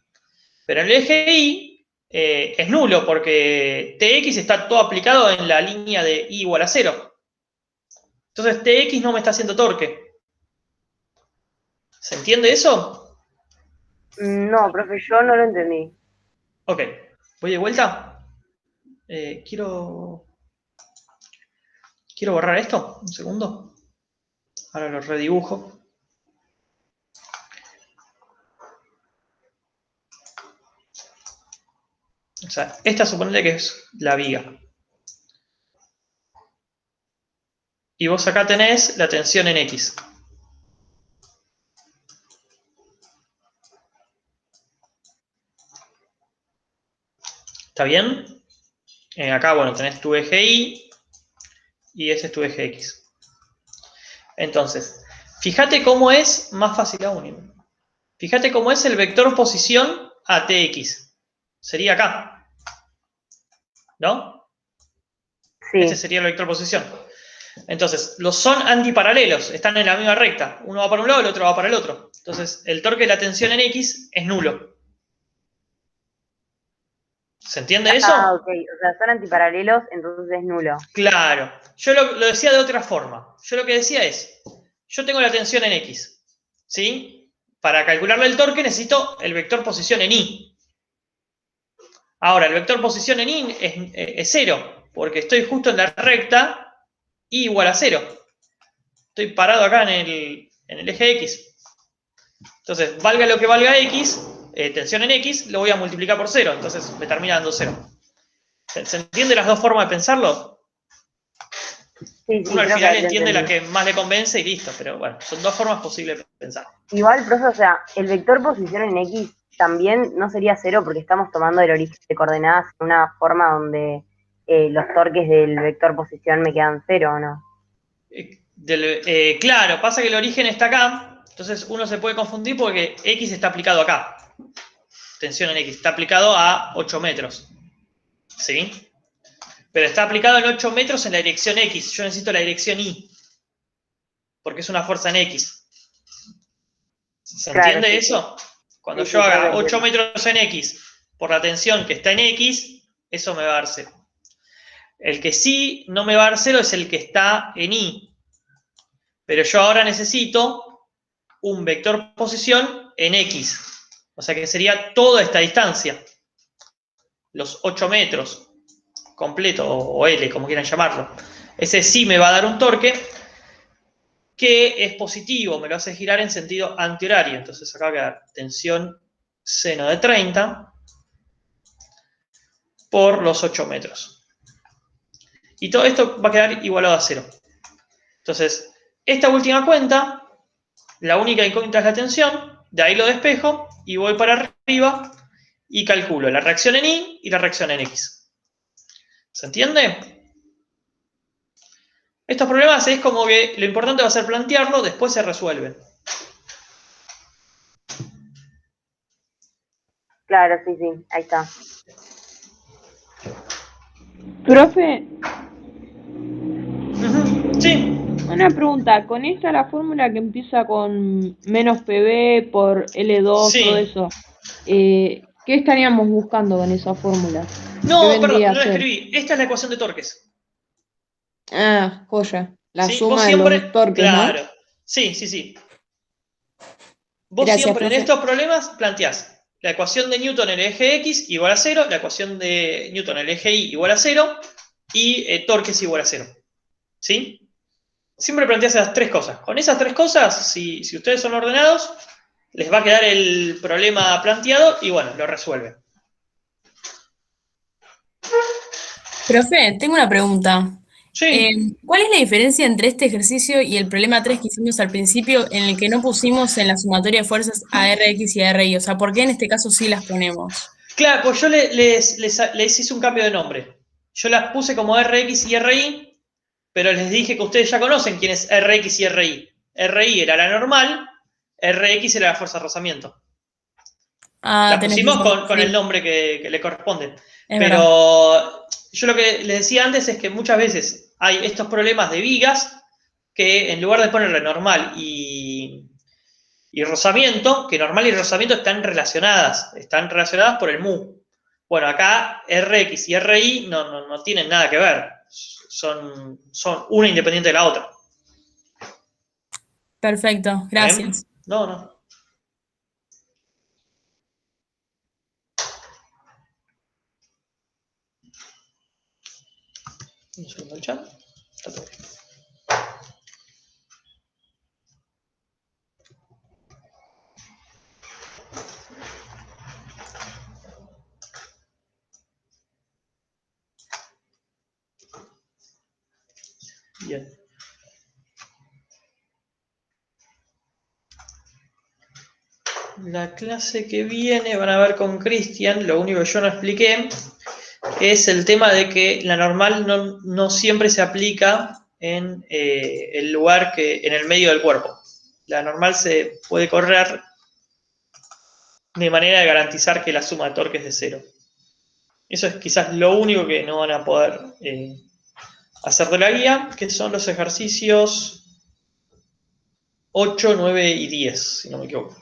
Pero en el eje Y es nulo porque Tx está todo aplicado en la línea de Y igual a 0. Entonces Tx no me está haciendo torque. ¿Se entiende eso? No, profe, yo no lo entendí. Ok, voy de vuelta. Quiero borrar esto, un segundo. Ahora lo redibujo. O sea, esta suponete que es la viga. Y vos acá tenés la tensión en X. ¿Está bien? Acá, bueno, tenés tu eje Y y ese es tu eje X. Entonces, fíjate cómo es, más fácil aún, fíjate cómo es el vector posición a Tx. Sería acá, ¿no? Sí. Este sería el vector posición. Entonces, los son antiparalelos, están en la misma recta. Uno va para un lado, el otro va para el otro. Entonces, el torque de la tensión en X es nulo. ¿Se entiende eso? Ah, ok. O sea, son antiparalelos, entonces es nulo. Claro. Yo lo decía de otra forma. Yo lo que decía es, yo tengo la tensión en X, ¿sí? Para calcularle el torque necesito el vector posición en Y. Ahora, el vector posición en Y es 0, porque estoy justo en la recta Y igual a 0. Estoy parado acá en el eje X. Entonces, valga lo que valga X, tensión en X, lo voy a multiplicar por 0. Entonces, me termina dando 0. ¿Se entiende las dos formas de pensarlo? Sí, Uno al creo final que lo entiende la entendí. que más le convence y listo. Pero bueno, son dos formas posibles de pensar. Igual, profe, o sea, el vector posición en X también no sería 0 porque estamos tomando el origen de coordenadas en una forma donde los torques del vector posición me quedan 0, ¿o no? Claro, pasa que el origen está acá, entonces uno se puede confundir porque X está aplicado acá. Tensión en X, está aplicado a 8 metros. ¿Sí? Pero está aplicado en 8 metros en la dirección X. Yo necesito la dirección Y. Porque es una fuerza en X. ¿Se Claro, entiende sí, eso? Cuando sí, yo creo que haga 8 entiendo. metros en X por la tensión que está en X, eso me va a dar 0. El que sí no me va a dar 0 es el que está en Y. Pero yo ahora necesito un vector posición en X. O sea que sería toda esta distancia. Los 8 metros completo, o L, como quieran llamarlo. Ese sí me va a dar un torque que es positivo, me lo hace girar en sentido antihorario. Entonces acá va a quedar tensión seno de 30 por los 8 metros. Y todo esto va a quedar igualado a 0. Entonces, esta última cuenta, la única incógnita es la tensión, de ahí lo despejo y voy para arriba y calculo la reacción en Y y la reacción en X. ¿Se entiende? Estos problemas es como que lo importante va a ser plantearlo, después se resuelven. Claro, sí, sí, ahí está. Profe, Sí. Una pregunta, con esta la fórmula que empieza con menos PB por L2, Sí. todo eso, ¿qué estaríamos buscando con esa fórmula? ¿Qué No, perdón, vendría no a la ser? escribí. Esta es la ecuación de torques. Ah, joya. La ¿Sí? suma de los torques, ¿no? Claro. Sí, sí, sí. Vos Gracias, siempre en profe. estos problemas planteás la ecuación de Newton en el eje X igual a 0, la ecuación de Newton en el eje Y igual a 0 y torques igual a 0. ¿Sí? Siempre planteás esas tres cosas. Con esas tres cosas, si ustedes son ordenados, les va a quedar el problema planteado y bueno, lo resuelven. Profe, tengo una pregunta. Sí. ¿Cuál es la diferencia entre este ejercicio y el problema 3 que hicimos al principio en el que no pusimos en la sumatoria de fuerzas a Rx y a RY? O sea, ¿por qué en este caso sí las ponemos? Claro, pues yo les hice un cambio de nombre. Yo las puse como Rx y RI, pero les dije que ustedes ya conocen quién es Rx y RI. RI era la normal, Rx era la fuerza de rozamiento. Ah, Las tenés pusimos razón, con sí, el nombre que le corresponde. es verdad. Pero yo lo que les decía antes es que muchas veces hay estos problemas de vigas que en lugar de ponerle normal y rozamiento, que normal y rozamiento están relacionadas por el mu. Bueno, acá Rx y Ri no tienen nada que ver, son una independiente de la otra. Perfecto, gracias. No. Un segundo el chat. Está todo bien. Bien. La clase que viene van a ver con Cristian, lo único que yo no expliqué es el tema de que la normal no siempre se aplica en el lugar en el medio del cuerpo. La normal se puede correr de manera de garantizar que la suma de torques es de 0. Eso es quizás lo único que no van a poder hacer de la guía, que son los ejercicios 8, 9 y 10, si no me equivoco.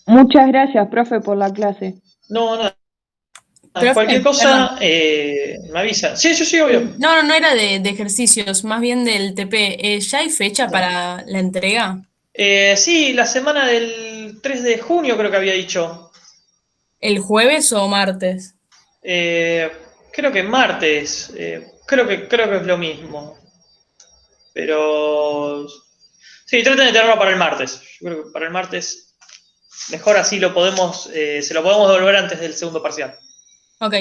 Muchas gracias, profe, por la clase. No, nada. Profe, Cualquier cosa, perdón. me avisa. Sí, obvio. No era de ejercicios, más bien del TP. ¿Ya hay fecha para la entrega? Sí, la semana del 3 de junio creo que había dicho. ¿El jueves o martes? Creo que martes. Creo que es lo mismo. Pero sí, traten de tenerlo para el martes. Yo creo que para el martes mejor así se lo podemos devolver antes del segundo parcial. Ok,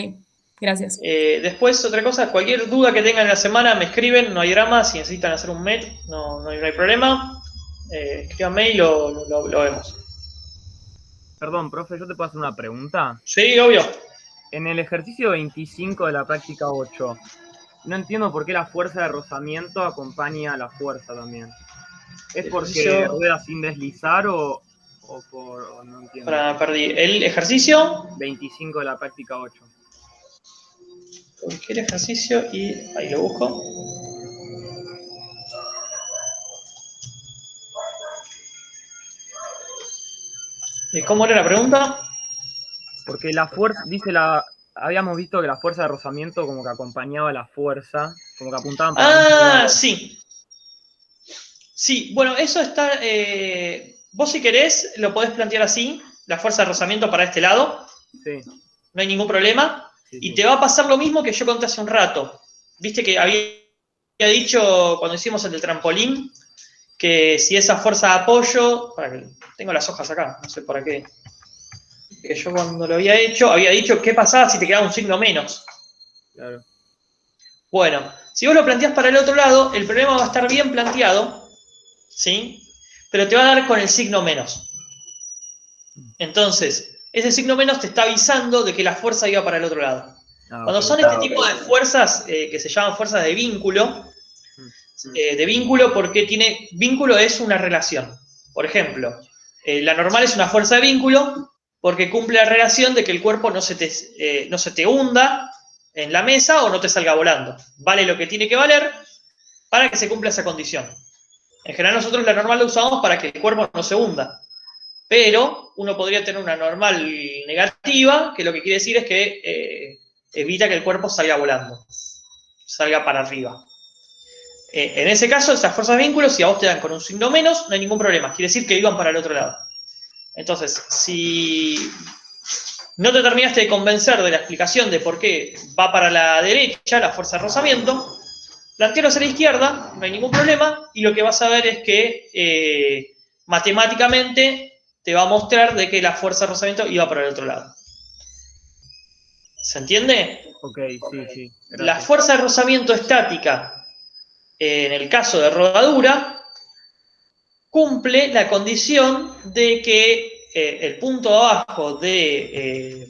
gracias. Después, otra cosa, cualquier duda que tengan en la semana me escriben, no hay drama. Si necesitan hacer un MET, no hay problema. Escríbanme y lo vemos. Perdón, profe, ¿yo te puedo hacer una pregunta? Sí, obvio. En el ejercicio 25 de la práctica 8, no entiendo por qué la fuerza de rozamiento acompaña a la fuerza también. ¿Es porque rueda sin deslizar o no entiendo? Perdí. ¿El ejercicio? 25 de la práctica 8. Busqué el ejercicio y ahí lo busco. ¿Cómo era la pregunta? Porque la fuerza, habíamos visto que la fuerza de rozamiento como que acompañaba a la fuerza, como que apuntaban para el mismo lado. Sí. Sí, bueno, eso está. Vos, si querés, lo podés plantear así: la fuerza de rozamiento para este lado. Sí. No hay ningún problema. Sí. Te va a pasar lo mismo que yo conté hace un rato. Viste que había dicho cuando hicimos el del trampolín que si esa fuerza de apoyo. Tengo las hojas acá, no sé para qué. Que yo cuando lo había dicho qué pasaba si te quedaba un signo menos. Claro. Bueno, si vos lo planteás para el otro lado, el problema va a estar bien planteado, ¿sí? Pero te va a dar con el signo menos. Entonces, ese signo menos te está avisando de que la fuerza iba para el otro lado. Cuando son este tipo de fuerzas que se llaman fuerzas de vínculo, porque vínculo es una relación. Por ejemplo, la normal es una fuerza de vínculo porque cumple la relación de que el cuerpo no se te hunda en la mesa o no te salga volando. Vale lo que tiene que valer para que se cumpla esa condición. En general nosotros la normal la usamos para que el cuerpo no se hunda. Pero uno podría tener una normal negativa, que lo que quiere decir es que evita que el cuerpo salga volando, salga para arriba. En ese caso, estas fuerzas de vínculo, si a vos te dan con un signo menos, no hay ningún problema. Quiere decir que iban para el otro lado. Entonces, si no te terminaste de convencer de la explicación de por qué va para la derecha la fuerza de rozamiento, plantealo hacia la izquierda, no hay ningún problema, y lo que vas a ver es que matemáticamente te va a mostrar de que la fuerza de rozamiento iba para el otro lado. ¿Se entiende? Ok, sí. Gracias. La fuerza de rozamiento estática, en el caso de rodadura, cumple la condición de que el punto abajo del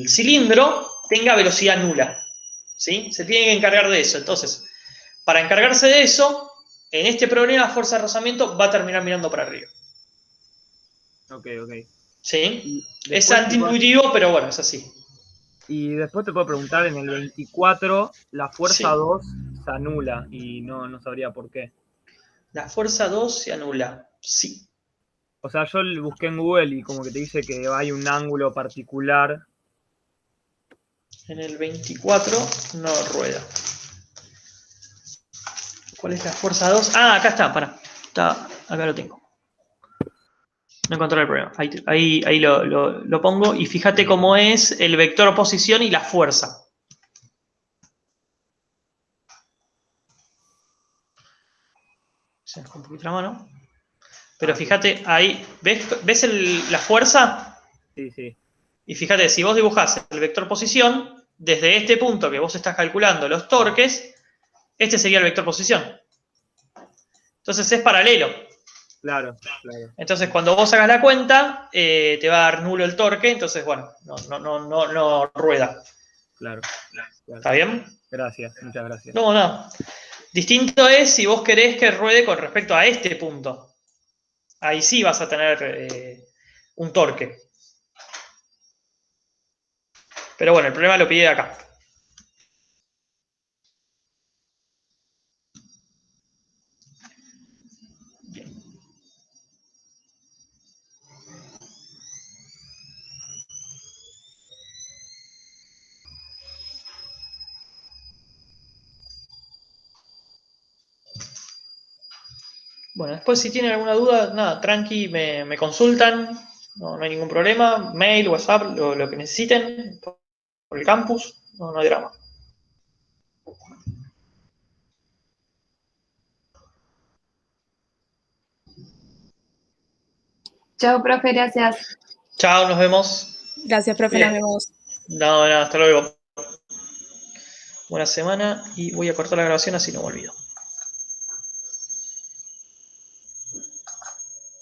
cilindro tenga velocidad nula. ¿Sí? Se tiene que encargar de eso. Entonces, para encargarse de eso, en este problema la fuerza de rozamiento va a terminar mirando para arriba. Ok. ¿Sí? Es antiintuitivo, pero bueno, es así. Y después te puedo preguntar, en el 24, la fuerza 2 se anula y no sabría por qué. La fuerza 2 se anula, sí. O sea, yo busqué en Google y como que te dice que hay un ángulo particular. En el 24 no rueda. ¿Cuál es la fuerza 2? Ah, acá está, pará. Acá lo tengo. No encontré el problema. Ahí lo pongo y fíjate cómo es el vector posición y la fuerza. Se me fue un poquito la mano. Pero fíjate, ahí, ¿ves la fuerza? Sí. Y fíjate, si vos dibujás el vector posición, desde este punto que vos estás calculando los torques, este sería el vector posición. Entonces es paralelo. Claro. Entonces cuando vos hagas la cuenta, te va a dar nulo el torque, entonces bueno, no rueda. Claro. ¿Está bien? Gracias, muchas gracias. No. Distinto es si vos querés que ruede con respecto a este punto. Ahí sí vas a tener un torque. Pero bueno, el problema lo pide acá. Bien. Bueno, después si tienen alguna duda, nada, tranqui, me consultan, no hay ningún problema, mail, WhatsApp, lo que necesiten, por el campus, no hay drama. Chao, profe, gracias. Chao, nos vemos. Gracias, profe, Bien. nos vemos. No, hasta luego. Buena semana y voy a cortar la grabación así no me olvido.